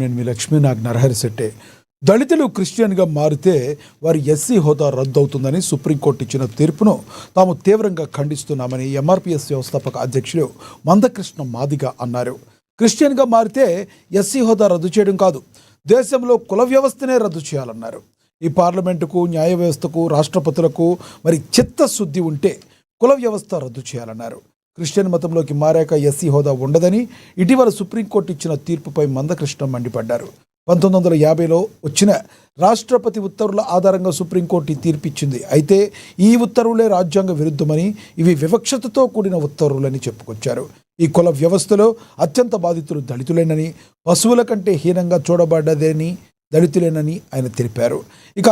నేను మీ లక్ష్మీ నాగ్ నరహరిశెట్టే. దళితులు క్రిస్టియన్గా మారితే వారి ఎస్సీ హోదా రద్దవుతుందని సుప్రీంకోర్టు ఇచ్చిన తీర్పును తాము తీవ్రంగా ఖండిస్తున్నామని ఎంఆర్పీఎస్ వ్యవస్థాపక అధ్యక్షులు మందకృష్ణ మాదిగ అన్నారు. క్రిస్టియన్గా మారితే ఎస్సీ హోదా రద్దు చేయడం కాదు, దేశంలో కుల వ్యవస్థనే రద్దు చేయాలన్నారు. ఈ పార్లమెంటుకు, న్యాయ వ్యవస్థకు, రాష్ట్రపతులకు మరి చిత్తశుద్ధి ఉంటే కుల వ్యవస్థ రద్దు చేయాలన్నారు. క్రిస్టియన్ మతంలోకి మారాక ఎస్సీ హోదా ఉండదని ఇటీవల సుప్రీంకోర్టు ఇచ్చిన తీర్పుపై మందకృష్ణ మండిపడ్డారు. 1950లో వచ్చిన రాష్ట్రపతి ఉత్తర్వుల ఆధారంగా సుప్రీంకోర్టు ఈ తీర్పు ఇచ్చింది. అయితే ఈ ఉత్తర్వులే రాజ్యాంగ విరుద్ధమని, ఇవి వివక్షతతో కూడిన ఉత్తర్వులని చెప్పుకొచ్చారు. ఈ కుల వ్యవస్థలో అత్యంత బాధితులు దళితులేనని, పశువుల కంటే హీనంగా చూడబడ్డదేని దళితులేనని ఆయన తెలిపారు. ఇక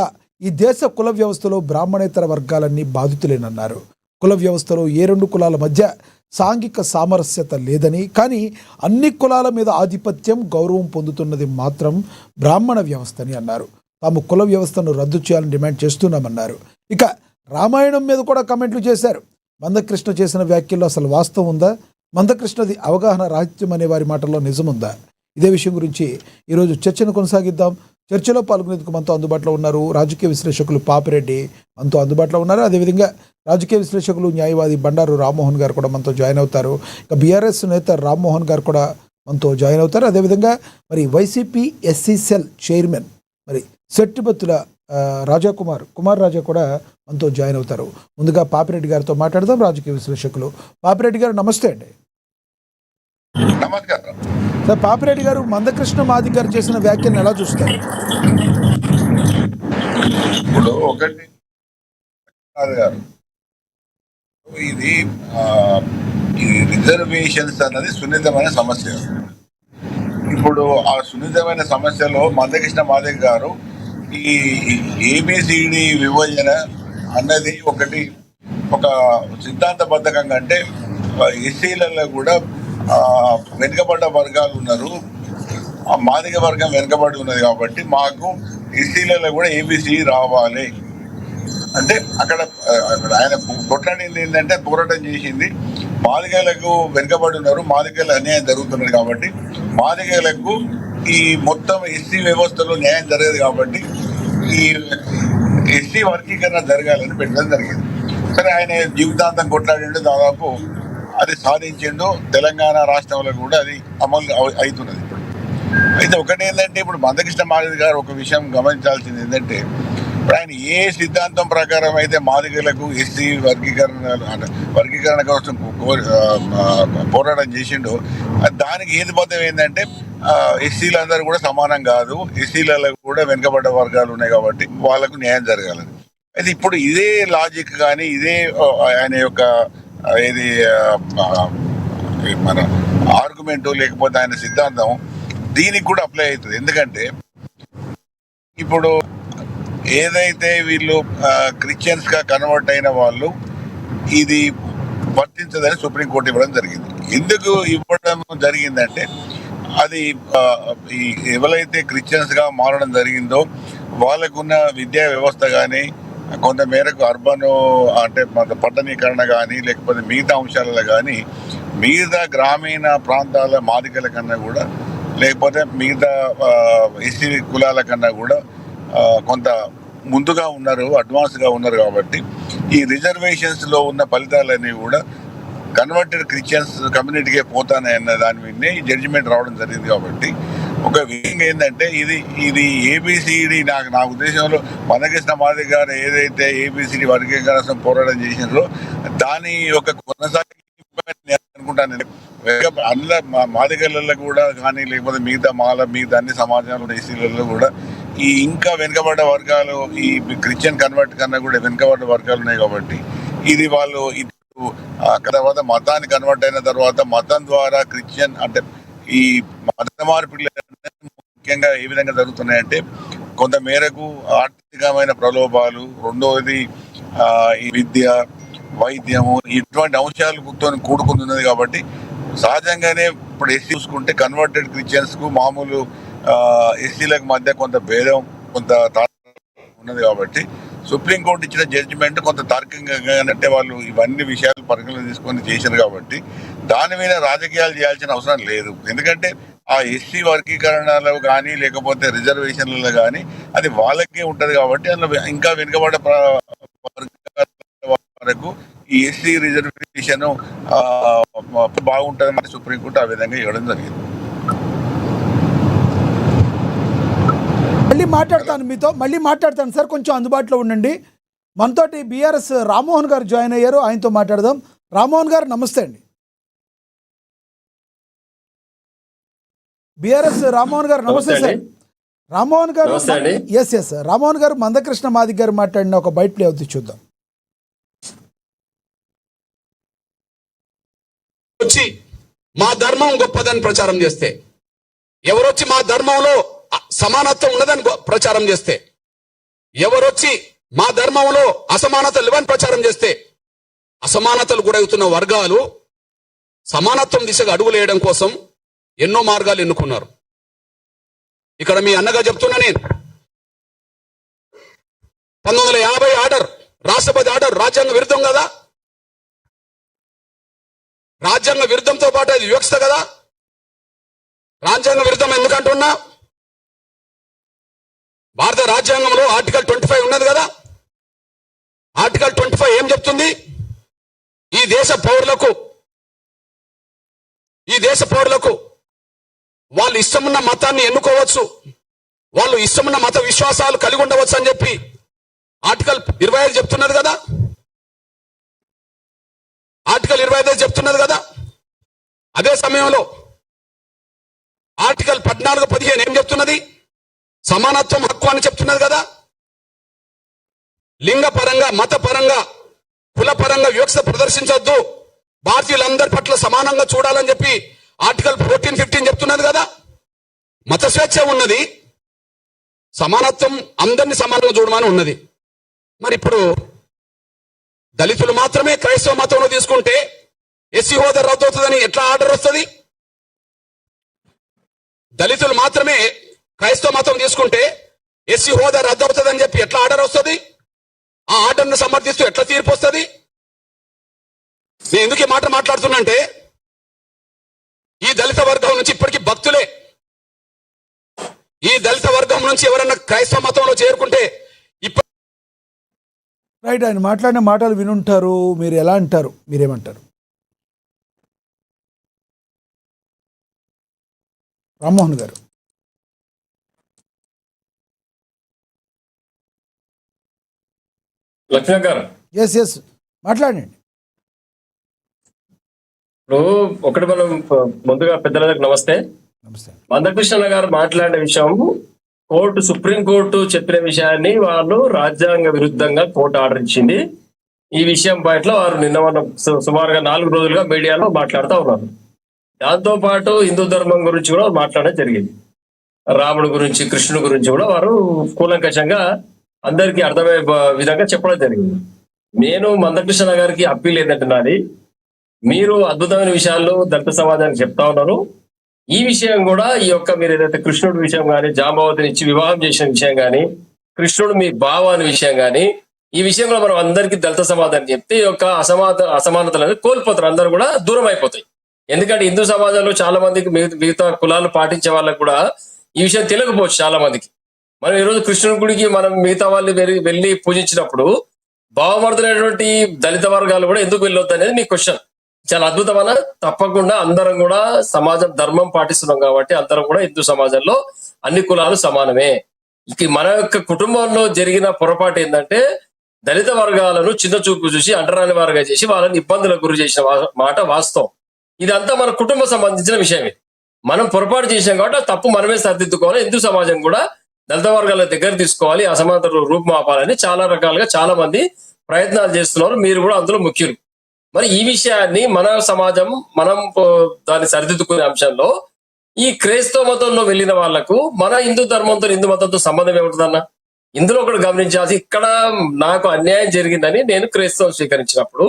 ఈ దేశ కుల వ్యవస్థలో బ్రాహ్మణేతర వర్గాలన్నీ బాధితులేనన్నారు. కుల వ్యవస్థలో ఏ రెండు కులాల మధ్య సాంఘిక సామరస్యత లేదని, కానీ అన్ని కులాల మీద ఆధిపత్యం, గౌరవం పొందుతున్నది మాత్రం బ్రాహ్మణ వ్యవస్థని అన్నారు. తాము కుల వ్యవస్థను రద్దు చేయాలని డిమాండ్ చేస్తున్నామన్నారు. ఇక రామాయణం మీద కూడా కమెంట్లు చేశారు. మందకృష్ణ చేసిన వ్యాఖ్యల్లో అసలు వాస్తవం ఉందా? మందకృష్ణది అవగాహన రాహిత్యం అనే వారి మాటల్లో నిజముందా? ఇదే విషయం గురించి ఈరోజు చర్చను కొనసాగిద్దాం. చర్చలో పాల్గొనేందుకు మనతో అందుబాటులో ఉన్నారు రాజకీయ విశ్లేషకులు పాపిరెడ్డి మనతో అందుబాటులో ఉన్నారు. అదేవిధంగా రాజకీయ విశ్లేషకులు, న్యాయవాది బండారు రామ్మోహన్ గారు కూడా మనతో జాయిన్ అవుతారు. ఇక బీఆర్ఎస్ నేత రామ్మోహన్ గారు కూడా మనతో జాయిన్ అవుతారు. అదేవిధంగా మరి వైసీపీ ఎస్సీ సెల్ చైర్మన్ మరి సెట్టిబత్తుల కుమార్ రాజా కూడా మనతో జాయిన్ అవుతారు. ముందుగా పాపిరెడ్డి గారితో మాట్లాడదాం. రాజకీయ విశ్లేషకులు పాపిరెడ్డి గారు నమస్తే అండి. నమస్కారం సార్, పాపిరెడ్డి గారు మందకృష్ణ మాదిగ గారు చేసిన వ్యాఖ్యలను ఎలా చూస్తారు? ఇప్పుడు ఒకటి గారు, ఇది రిజర్వేషన్స్ అన్నది సున్నితమైన సమస్య. ఇప్పుడు ఆ సున్నితమైన సమస్యలో మందకృష్ణ మాదిగ గారు ఈ ఏబిసిడి విభజన అన్నది ఒక సిద్ధాంతబద్ధకంగా, అంటే ఎస్సీలలో కూడా వెనుకబడ్డ వర్గాలు ఉన్నారు, ఆ మాదిగ వర్గం వెనుకబడి ఉన్నది కాబట్టి మాకు ఎస్సీలలో కూడా ఏబిసి రావాలి అంటే అక్కడ ఆయన కొట్లాడింది ఏంటంటే, పోరాటం చేసింది మాదిగలకు వెనుకబడి ఉన్నారు, మాదిగల అన్యాయం జరుగుతున్నది కాబట్టి మాదిగలకు ఈ మొత్తం ఎస్సీ వ్యవస్థలో న్యాయం జరగదు కాబట్టి ఈ ఎస్సీ వర్గీకరణ జరగాలని పెట్టడం జరిగింది. సరే, ఆయన జీవితాంతం కొట్లాడిండు, దాదాపు అది సాధించిండు. తెలంగాణ రాష్ట్రంలో కూడా అది అమలు అవుతున్నది. అయితే ఒకటేంటంటే, ఇప్పుడు మందకృష్ణ మాదిగ గారు ఒక విషయం గమనించాల్సింది ఏంటంటే, ఇప్పుడు ఆయన ఏ సిద్ధాంతం ప్రకారం అయితే మాదిగలకు ఎస్సీ వర్గీకరణ కోసం పోరాటం చేసిండో, దానికి హేతుబద్ధం ఏంటంటే ఎస్సీలందరూ కూడా సమానం కాదు, ఎస్సీలకు కూడా వెనుకబడ్డ వర్గాలు ఉన్నాయి కాబట్టి వాళ్ళకు న్యాయం జరగాలని. అయితే ఇప్పుడు ఇదే లాజిక్ కానీ ఇదే ఆయన యొక్క ఇది మన ఆర్గ్యుమెంట్ లేకపోతే ఆయన సిద్ధాంతం దీనికి కూడా అప్లై అవుతుంది. ఎందుకంటే ఇప్పుడు ఏదైతే వీళ్ళు క్రిస్టియన్స్ గా కన్వర్ట్ అయిన వాళ్ళు ఇది వర్తించదని సుప్రీంకోర్టు ఇవ్వడం జరిగింది. ఎందుకు ఇవ్వడం జరిగిందంటే, అది ఎవరైతే క్రిస్టియన్స్ గా మారడం జరిగిందో వాళ్ళకున్న విద్యా వ్యవస్థ కానీ, కొంత మేరకు అర్బన్ అంటే పట్టణీకరణ కానీ, లేకపోతే మిగతా అంశాలలో కానీ మిగతా గ్రామీణ ప్రాంతాల మాదికల కన్నా కూడా, లేకపోతే మిగతా ఎస్సీ కులాల కన్నా కూడా కొంత ముందుగా ఉన్నారు, అడ్వాన్స్గా ఉన్నారు. కాబట్టి ఈ రిజర్వేషన్స్లో ఉన్న ఫలితాలన్నీ కూడా కన్వర్టెడ్ క్రిస్టియన్స్ కమ్యూనిటీకే పోతానన్న దాని మీదనే జడ్జిమెంట్ రావడం జరిగింది. కాబట్టి ఒక విధంగా ఏంటంటే ఇది ఏబిసిడి నా ఉద్దేశంలో మందకృష్ణ మాదిగ గారు ఏదైతే ఏబిసిడి వర్గీకరణ పోరాటం చేసినారో దాని యొక్క కొనసాగి అనుకుంటాను. అందులో మాదిగలలో కూడా కానీ, లేకపోతే మిగతా అన్ని సమాజంలో ఎస్సీలలో కూడా ఈ ఇంకా వెనుకబడ్డ వర్గాలు, ఈ క్రిస్టియన్ కన్వర్ట్ కన్నా కూడా వెనుకబడ్డ వర్గాలు ఉన్నాయి. కాబట్టి ఇది వాళ్ళు తర్వాత మతాన్ని కన్వర్ట్ అయిన తర్వాత మతం ద్వారా క్రిస్టియన్ అంటే ఈ మత మార్పిడి ముఖ్యంగా ఏ విధంగా జరుగుతున్నాయంటే, కొంత మేరకు ఆర్థికమైన ప్రలోభాలు, రెండవది ఈ విద్య, వైద్యము, ఇటువంటి అంశాలతో కూడుకున్నది. కాబట్టి సహజంగానే ఇప్పుడు ఎస్సీ చూసుకుంటే కన్వర్టెడ్ క్రిస్టియన్స్ కు మామూలు ఎస్సీలకు మధ్య కొంత భేదం, కొంత ఉన్నది. కాబట్టి సుప్రీంకోర్టు ఇచ్చిన జడ్జిమెంట్ కొంత తార్కికంగా అంటే వాళ్ళు ఇవన్నీ విషయాలు పరిగణన తీసుకొని చేశారు. కాబట్టి దాని మీద రాజకీయాలు చేయాల్సిన అవసరం లేదు. ఎందుకంటే ఆ ఎస్సీ వర్గీకరణలో కానీ లేకపోతే రిజర్వేషన్లలో కానీ అది వాళ్ళకే ఉంటది కాబట్టి అందులో ఇంకా వెనుకబడ్డ వర్గాల వరకు ఈ ఎస్సీ రిజర్వేషన్ బాగుంటుంది మరి సుప్రీంకోర్టు ఆ విధంగా ఇవ్వడం జరిగింది. మళ్ళీ మాట్లాడతాను సార్, కొంచెం అందుబాటులో ఉండండి. మనతోటి బీఆర్ఎస్ రామ్మోహన్ గారు జాయిన్ అయ్యారు, ఆయనతో మాట్లాడదాం. రామ్మోహన్ గారు నమస్తే అండి. బీఆర్ఎస్ రామ్మోహన్ గారు నమస్తే సార్. రామ్మోహన్ గారు ఎస్ రామ్మోహన్ గారు మందకృష్ణ మాదిగ గారు మాట్లాడిన ఒక బైట్ ప్లే అవుతుంది, చూద్దాం. వచ్చి మా ధర్మం గొప్పదని ప్రచారం చేస్తే, ఎవరొచ్చి మా ధర్మంలో సమానత్వం ఉన్నదని ప్రచారం చేస్తే, ఎవరొచ్చి మా ధర్మంలో అసమానతలు లేవని ప్రచారం చేస్తే, అసమానతలు గురవుతున్న వర్గాలు సమానత్వం దిశగా అడుగులేయడం కోసం ఎన్నో మార్గాలు ఎన్నుకున్నారు. ఇక్కడ మీ అన్నగా చెప్తున్నా నేను, 1950 ఆర్డర్, రాష్ట్రపతి ఆర్డర్ రాజ్యాంగ విరుద్ధం కదా. రాజ్యాంగ విరుద్ధంతో పాటు అది వివక్షత కదా. రాజ్యాంగ విరుద్ధం ఎందుకంటున్నా, భారత రాజ్యాంగంలో ఆర్టికల్ 25 ఉన్నది కదా. ఆర్టికల్ 25 ఏం చెప్తుంది? ఈ దేశ పౌరులకు వాళ్ళు ఇష్టమున్న మతాన్ని ఎన్నుకోవచ్చు, వాళ్ళు ఇష్టమున్న మత విశ్వాసాలు కలిగి ఉండవచ్చు అని చెప్పి ఆర్టికల్ 25 చెప్తున్నది కదా. ఆర్టికల్ 25 చెప్తున్నది కదా. అదే సమయంలో ఆర్టికల్ 14, 15 ఏం చెప్తున్నది? సమానత్వం హక్కు అని చెప్తున్నది కదా. లింగ పరంగా, మత పరంగా, కుల పరంగా వివక్ష ప్రదర్శించొద్దు, భారతీయులందరి పట్ల సమానంగా చూడాలని చెప్పి ఆర్టికల్ 14, 15 చెప్తున్నది కదా. మత స్వేచ్ఛ ఉన్నది, సమానత్వం అందరినీ సమానంగా చూడమని ఉన్నది. మరి ఇప్పుడు దళితులు మాత్రమే క్రైస్తవ మతంలో తీసుకుంటే ఎస్సీ హోదా రద్దు అవుతుందని ఎట్లా ఆర్డర్ వస్తుంది? దళితులు మాత్రమే క్రైస్తవ మతం తీసుకుంటే ఎస్సీ హోదా రద్దు అవుతుందని చెప్పి ఎట్లా ఆర్డర్ వస్తుంది? ఆ ఆర్డర్ను సమర్థిస్తూ ఎట్లా తీర్పు వస్తుంది? నేను ఎందుకు ఈ మాట మాట్లాడుతున్నంటే, ఈ దళిత వర్గం నుంచి ఇప్పటికీ భక్తులే. ఈ దళిత వర్గం నుంచి ఎవరన్నా క్రైస్తవ మతంలో చేరుకుంటే రైట్, ఆయన మాట్లాడిన మాటలు వినుంటారు. మీరు ఎలా అంటారు, మీరేమంటారు? రామ్మోహన్ గారు. లక్ష్మణ్ గారు ఎస్ మాట్లాడండి. ఇప్పుడు ఒకటి మనం ముందుగా పెద్దలకు నమస్తే. మందకృష్ణ గారు మాట్లాడిన విషయం, సుప్రీం కోర్టు చెప్పిన విషయాన్ని వాళ్ళు రాజ్యాంగ విరుద్ధంగా కోర్టు ఆర్డర్ ఇచ్చింది. ఈ విషయం పట్ల వారు నిన్న సుమారుగా 4 రోజులుగా మీడియాలో మాట్లాడుతూ ఉన్నారు. దాంతో పాటు హిందూ ధర్మం గురించి కూడా మాట్లాడడం జరిగింది. రాముడి గురించి, కృష్ణుడి గురించి కూడా వారు కూలంకషంగా అందరికీ అర్థమయ్యే విధంగా చెప్పడం జరిగింది. నేను మందకృష్ణ గారికి అప్పీల్ ఏంటంటే, నాది, మీరు అద్భుతమైన విషయాలు దళిత సమాజానికి చెప్తా ఉన్నారు. ఈ విషయం కూడా ఈ యొక్క మీరు ఏదైతే కృష్ణుడి విషయం కానీ, జాంబవతిని ఇచ్చి వివాహం చేసిన విషయం కానీ, కృష్ణుడు మీ బావ అనే విషయం కానీ, ఈ విషయంలో మనం అందరికీ దళిత సమాజాన్ని చెప్తే ఈ యొక్క అసమానతలు అనేది కోల్పోతారు, అందరూ కూడా దూరం అయిపోతాయి. ఎందుకంటే హిందూ సమాజంలో చాలా మందికి మిగతా కులాలు పాటించే వాళ్ళకు కూడా ఈ విషయం తెలియకపోవచ్చు చాలా మందికి. మనం ఈరోజు కృష్ణుడి గుడికి మనం మిగతా వాళ్ళు వెళ్ళి పూజించినప్పుడు భావమర్థమైనటువంటి దళిత వర్గాలు కూడా ఎందుకు వెళ్ళొద్దు అనేది మీ క్వశ్చన్. చాలా అద్భుతమైన, తప్పకుండా అందరం కూడా సమాజం ధర్మం పాటిస్తున్నాం కాబట్టి అందరం కూడా హిందూ సమాజంలో అన్ని కులాలు సమానమే. ఇక మన యొక్క కుటుంబంలో జరిగిన పొరపాటు ఏంటంటే, దళిత వర్గాలను చిన్న చూపు చూసి అంటరాని వారుగా చేసి వాళ్ళని ఇబ్బందులకు గురి చేసిన మాట వాస్తవం. ఇదంతా మన కుటుంబం సంబంధించిన విషయమే. మనం పొరపాటు చేసాం కాబట్టి ఆ తప్పు మనమే సరిదిద్దుకోవాలి. హిందూ సమాజం కూడా దళిత వర్గాల దగ్గర తీసుకోవాలి, అసమానతలు రూపుమాపాలని చాలా రకాలుగా చాలా మంది ప్రయత్నాలు చేస్తున్నారు. మీరు కూడా అందులో ముఖ్యులు. మరి ఈ విషయాన్ని మన సమాజం మనం దాన్ని సరిదిద్దుకునే అంశంలో ఈ క్రైస్తవ మతంలో వెళ్ళిన వాళ్లకు మన హిందూ ధర్మంతో, హిందూ మతంతో సంబంధం ఏముంటుందన్న? ఇందులో ఒకటి గమనించాల్సి, ఇక్కడ నాకు అన్యాయం జరిగిందని నేను క్రైస్తవం స్వీకరించినప్పుడు,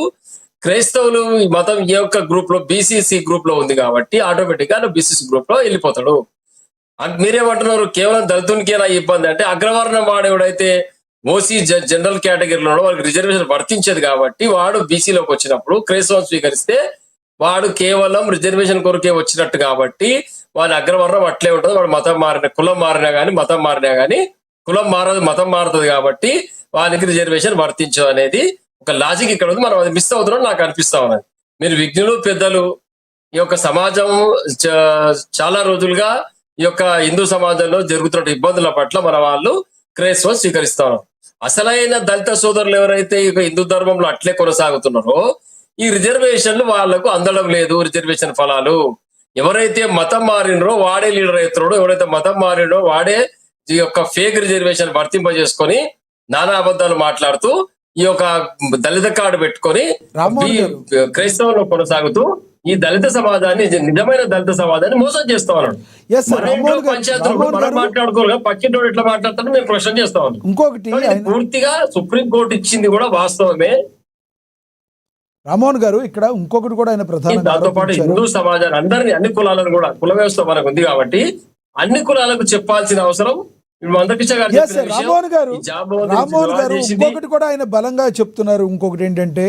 క్రైస్తవులు ఈ మతం ఏ ఒక్క గ్రూప్ లో, బీసీసీ గ్రూప్ లో ఉంది కాబట్టి ఆటోమేటిక్ గా బీసీసీ గ్రూప్ లో వెళ్ళిపోతాడు. మీరేమంటున్నారు, కేవలం దళితునికేనా ఇబ్బంది అంటే, అగ్రవర్ణం వాడేవాడైతే ఓసీ జనరల్ కేటగిరీలో వాడికి రిజర్వేషన్ వర్తించేది కాబట్టి వాడు బీసీలోకి వచ్చినప్పుడు క్రైస్తవం స్వీకరిస్తే వాడు కేవలం రిజర్వేషన్ కొరకే వచ్చినట్టు కాబట్టి వాడి అగ్రవర్ణం అట్లే ఉంటుంది. వాడు మతం మారిన కులం మారినా కానీ మతం మారినా కానీ కులం మారదు మతం మారుతుంది కాబట్టి వానికి రిజర్వేషన్ వర్తించదు అనేది ఒక లాజిక్ ఇక్కడ ఉంది. మనం అది మిస్ అవుతున్నాం నాకు అనిపిస్తా ఉన్నది. మీరు విజ్ఞులు పెద్దలు ఈ యొక్క సమాజం చాలా రోజులుగా ఈ యొక్క హిందూ సమాజంలో జరుగుతున్న ఇబ్బందుల పట్ల మన వాళ్ళు క్రైస్తవం స్వీకరిస్తారు. అసలైన దళిత సోదరులు ఎవరైతే ఈ హిందూ ధర్మంలో అట్లే కొనసాగుతున్నారో ఈ రిజర్వేషన్లు వాళ్లకు అందడం లేదు. రిజర్వేషన్ ఫలాలు ఎవరైతే మతం మారినరో వాడే లీడర్ అవుతున్నాడో, ఎవరైతే మతం మారినో వాడే ఈ యొక్క ఫేక్ రిజర్వేషన్ వర్తింపజేసుకొని నానా అబద్ధాలు మాట్లాడుతూ ఈ యొక్క దళిత కార్డు పెట్టుకొని క్రైస్తవంలో కొనసాగుతూ ఈ దళిత సమాజాన్ని నిజమైన దళిత సమాజాన్ని మోసం చేస్తా ఉన్నాడు. పంచాయతీలు మనం మాట్లాడుకోగా పక్కింటోడు ఎట్లా మాట్లాడతాడో మేము ప్రశ్న చేస్తా ఉన్నాం. ఇంకొకటి పూర్తిగా సుప్రీంకోర్టు ఇచ్చింది కూడా వాస్తవమే. రామోహన్ గారు ఇక్కడ ఇంకొకటి కూడా ఆయన ప్రధానంగా దాంతో పాటు హిందూ సమాజాన్ని అందరినీ అన్ని కులాలను కూడా కుల వ్యవస్థ మనకు ఉంది కాబట్టి అన్ని కులాలకు చెప్పాల్సిన అవసరం మందకృష్ణ గారు. రామోహన్ గారు ఇంకొకటి కూడా ఆయన బలంగా చెప్తున్నారు. ఇంకొకటి ఏంటంటే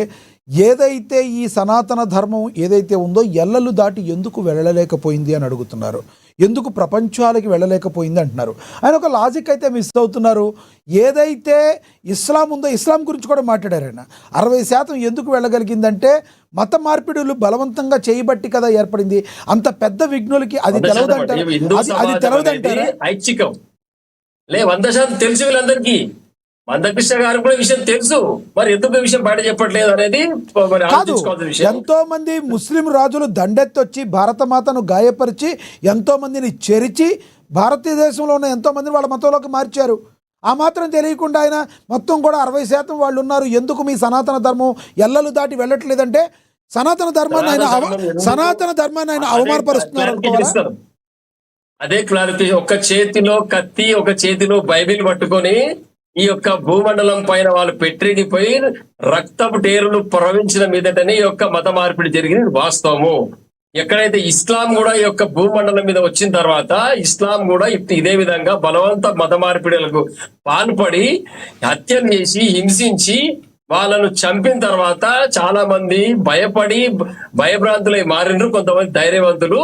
ఏదైతే ఈ సనాతన ధర్మం ఏదైతే ఉందో ఎల్లలు దాటి ఎందుకు వెళ్ళలేకపోయింది అని అడుగుతున్నారు. ఎందుకు ప్రపంచాలకి వెళ్ళలేకపోయింది అంటున్నారు. ఆయన ఒక లాజిక్ అయితే మిస్ అవుతున్నారు. ఏదైతే ఇస్లాం ఉందో ఇస్లాం గురించి కూడా మాట్లాడారు ఆయన. 60% ఎందుకు వెళ్ళగలిగిందంటే మత మార్పిడులు బలవంతంగా చేయబట్టి కదా ఏర్పడింది. అంత పెద్ద విఘ్నులకి అది తెలవదంటారు. అది తెలవదంటారు. ఐచ్ఛికం 100% తెలుసు వీళ్ళందరికీ. మందకృష్ణ గారు కూడా విషయం తెలుసు, మరి ఎందుకు విషయం బయట చెప్పట్లేదు అనేది ఎంతో మంది ముస్లిం రాజులు దండెత్తొచ్చి భారతమాతను గాయపరిచి ఎంతో మందిని చెరిచి భారతదేశంలో ఉన్న ఎంతో మందిని వాళ్ళ మతంలోకి మార్చారు. ఆ మాత్రం తెలియకుండా ఆయన మొత్తం కూడా 60% వాళ్ళు ఉన్నారు, ఎందుకు మీ సనాతన ధర్మం ఎల్లలు దాటి వెళ్ళట్లేదంటే సనాతన ధర్మాన్ని ఆయన అవమానపరుస్తున్నారు. అదే క్లారిటీ. ఒక చేతిలో కత్తి ఒక చేతిలో బైబిల్ పట్టుకొని ఈ యొక్క భూమండలం పైన వాళ్ళు పెట్టిపోయి రక్తపు టేరులు ప్రవహించిన మీదటనే ఈ యొక్క మత మార్పిడి జరిగింది వాస్తవము. ఎక్కడైతే ఇస్లాం కూడా ఈ యొక్క భూమండలం మీద వచ్చిన తర్వాత ఇస్లాం కూడా ఇదే విధంగా బలవంత మత మార్పిడులకు పాల్పడి హత్యలు చేసి హింసించి వాళ్ళను చంపిన తర్వాత చాలా మంది భయపడి భయభ్రాంతులై మారినరు. కొంతమంది ధైర్యవంతులు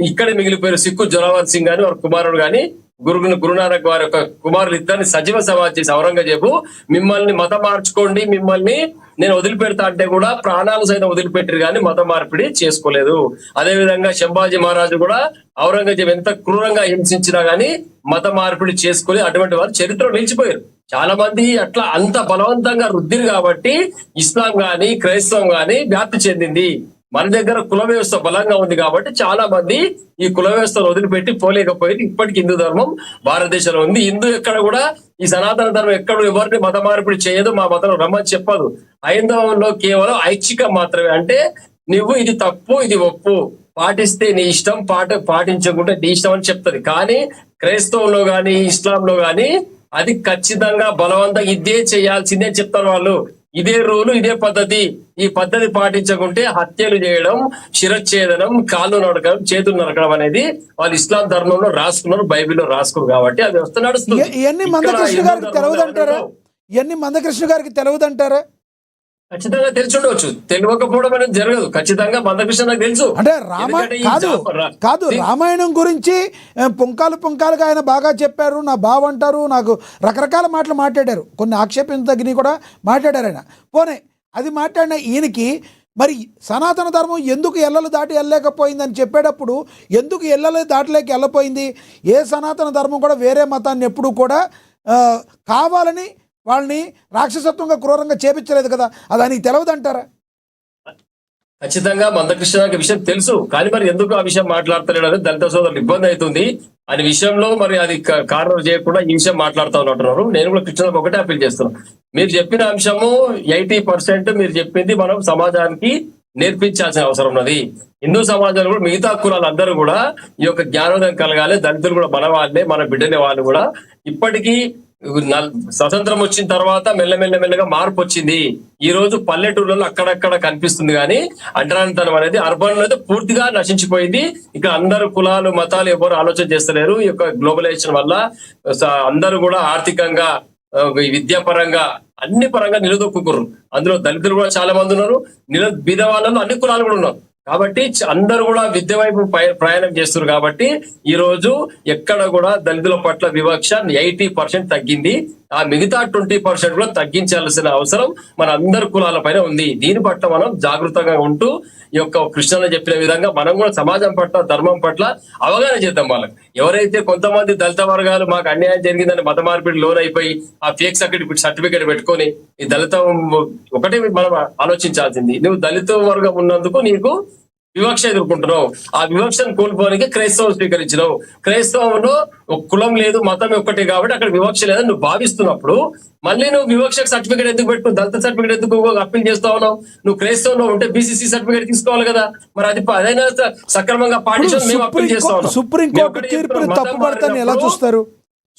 ఇక్కడే మిగిలిపోయారు. సిక్కు జొరావర్ సింగ్ గాని వారి కుమారుడు గాని గురునానక్ వారి యొక్క కుమారులు ఇద్దరిని సజీవ సమాధి చేసి ఔరంగజేబు మిమ్మల్ని మతం మార్చుకోండి, మిమ్మల్ని నేను వదిలిపెడతా అంటే కూడా ప్రాణాలు సైతం వదిలిపెట్టారు కానీ మత మార్పిడి చేసుకోలేదు. అదే విధంగా శంభాజీ మహారాజు కూడా ఔరంగజేబు ఎంత క్రూరంగా హింసించినా గానీ మత మార్పిడి చేసుకోలేదు. అటువంటి వారు చరిత్రలో నిలిచిపోయారు. చాలా మంది అట్లా అంత బలవంతంగా రుద్దిరు కాబట్టి ఇస్లాం గాని క్రైస్తవం గాని వ్యాప్తి చెందింది. మన దగ్గర కుల వ్యవస్థ బలంగా ఉంది కాబట్టి చాలా మంది ఈ కుల వ్యవస్థను వదిలిపెట్టి పోలేకపోయింది. ఇప్పటికి హిందూ ధర్మం భారతదేశంలో ఉంది. హిందూ ఎక్కడ కూడా ఈ సనాతన ధర్మం ఎక్కడ ఎవరిని మత మార్పిడి చేయదు, మా మతం రమ్మని చెప్పదు. హైందవంలో కేవలం ఐచ్ఛికం మాత్రమే. అంటే నువ్వు ఇది తప్పు ఇది ఒప్పు, పాటిస్తే నీ ఇష్టం, పాటించకుంటే నీ ఇష్టం అని చెప్తుంది. కానీ క్రైస్తవంలో గాని ఇస్లాంలో గాని అది ఖచ్చితంగా బలవంతంగా ఇదే చేయాల్సిందే చెప్తారు వాళ్ళు. ఇదే రూలు ఇదే పద్ధతి, ఈ పద్ధతి పాటించకుంటే హత్యలు చేయడం, శిరచ్ఛేదనం, కాళ్ళు నరకడం, చేతులు నరకడం అనేది వాళ్ళు ఇస్లాం ధర్మంలో రాసుకున్నారు, బైబిల్లో రాసుకున్నారు కాబట్టి అది వ్యవస్థ నడుస్తుంది. ఇవన్నీ మందకృష్ణ గారికి తెలవదంటారా? ఖచ్చితంగా తెలిసి ఉండవచ్చు, తెలియకపోవడం అనేది జరగదు. ఖచ్చితంగా మందకృష్ణ నాకు తెలుసు. అంటే కాదు రామాయణం గురించి పుంకాలుగా ఆయన బాగా చెప్పారు, నా బావ అంటారు, నాకు రకరకాల మాటలు మాట్లాడారు, కొన్ని ఆక్షేపించదగినవి కూడా మాట్లాడారు ఆయన. పోనీ అది మాట్లాడిన ఈయనకి మరి సనాతన ధర్మం ఎందుకు ఎల్లలు దాటి వెళ్ళలేకపోయిందని చెప్పేటప్పుడు ఎందుకు ఎల్లలు దాటిలేక వెళ్ళపోయింది? ఏ సనాతన ధర్మం కూడా వేరే మతాన్ని ఎప్పుడు కూడా కావాలని వాళ్ళని రాక్షసత్వంగా క్రూరంగా చేపించలేదు కదా, అది ఆయనకి తెలవదంటారా? ఖచ్చితంగా మందకృష్ణ విషయం తెలుసు, కానీ మరి ఎందుకు ఆ విషయం మాట్లాడతలేడు అనేది దళిత సోదరులు ఇబ్బంది అవుతుంది అనే విషయంలో మరి అది కారణం చేయకుండా ఈ విషయం మాట్లాడుతూ ఉన్నట్టున్నారు. నేను కూడా కృష్ణకు ఒకటే అప్పీల్ చేస్తున్నాను. మీరు చెప్పిన అంశము 80% మీరు చెప్పింది మనం సమాజానికి నేర్పించాల్సిన అవసరం ఉన్నది. హిందూ సమాజంలో కూడా మిగతా కులాలందరూ కూడా ఈ యొక్క జ్ఞానోదయం కలగాలి. దళితులు కూడా మన వాళ్ళే, మన బిడ్డలే వాళ్ళు కూడా. ఇప్పటికీ స్వతంత్రం వచ్చిన తర్వాత మెల్లగా మార్పు వచ్చింది. ఈ రోజు పల్లెటూర్లలో అక్కడక్కడ కనిపిస్తుంది కానీ అంటరానితనం అనేది అర్బన్ లో అయితే పూర్తిగా నశించిపోయింది. ఇక్కడ అందరు కులాలు మతాలు ఎవరు ఆలోచన చేస్తలేరు. ఈ యొక్క గ్లోబలైజేషన్ వల్ల అందరూ కూడా ఆర్థికంగా విద్యాపరంగా అన్ని పరంగా నిలదొక్కున్నారు. అందులో దళితులు కూడా చాలా మంది ఉన్నారు, బీద వాళ్ళలో అన్ని కులాలు కూడా ఉన్నారు. కాబట్టి అందరూ కూడా విద్య వైపు ప్రయాణం చేస్తున్నారు. కాబట్టి ఈ రోజు ఎక్కడ కూడా దళితుల పట్ల వివక్ష 80% తగ్గింది. ఆ మిగతా 20% కూడా తగ్గించాల్సిన అవసరం మన అందరి కులాల పైన ఉంది. దీని పట్ల మనం జాగృతంగా ఉంటూ ఈ యొక్క కృష్ణన్న చెప్పిన విధంగా మనం కూడా సమాజం పట్ల ధర్మం పట్ల అవగాహన చేద్దాం. వాళ్ళకి ఎవరైతే కొంతమంది దళిత వర్గాలు మాకు అన్యాయం జరిగిందని మత మార్పిడి లోన్ అయిపోయి ఆ ఫేక్ సర్టిఫికేట్ పెట్టుకొని ఈ దళిత ఒకటే మనం ఆలోచించాల్సింది, నువ్వు దళిత వర్గం ఉన్నందుకు నీకు వివక్ష ఎదుర్కొంటున్నావు. ఆ వివక్షను కోల్పోనికి క్రైస్తవం స్వీకరించినావు. క్రైస్తవంలో ఒక కులం లేదు, మతం ఒక్కటే కాబట్టి అక్కడ వివక్ష లేదని నువ్వు భావిస్తున్నప్పుడు మళ్ళీ నువ్వు వివక్షకు సర్టిఫికేట్ ఎందుకు పెట్టు, దళిత సర్టిఫికేట్ ఎందుకు అప్పీల్ చేస్తా ఉన్నావు? నువ్వు క్రైస్తవంలో ఉంటే బీసీసీ సర్టిఫికేట్ తీసుకోవాలి కదా. మరి అది అదైనా సక్రమంగా పాటించడం మేము అప్పీల్ చేస్తా ఉన్నాం. సుప్రీంకోర్టు తీర్పుని తప్పుపడతాను ఎలా చూస్తారు?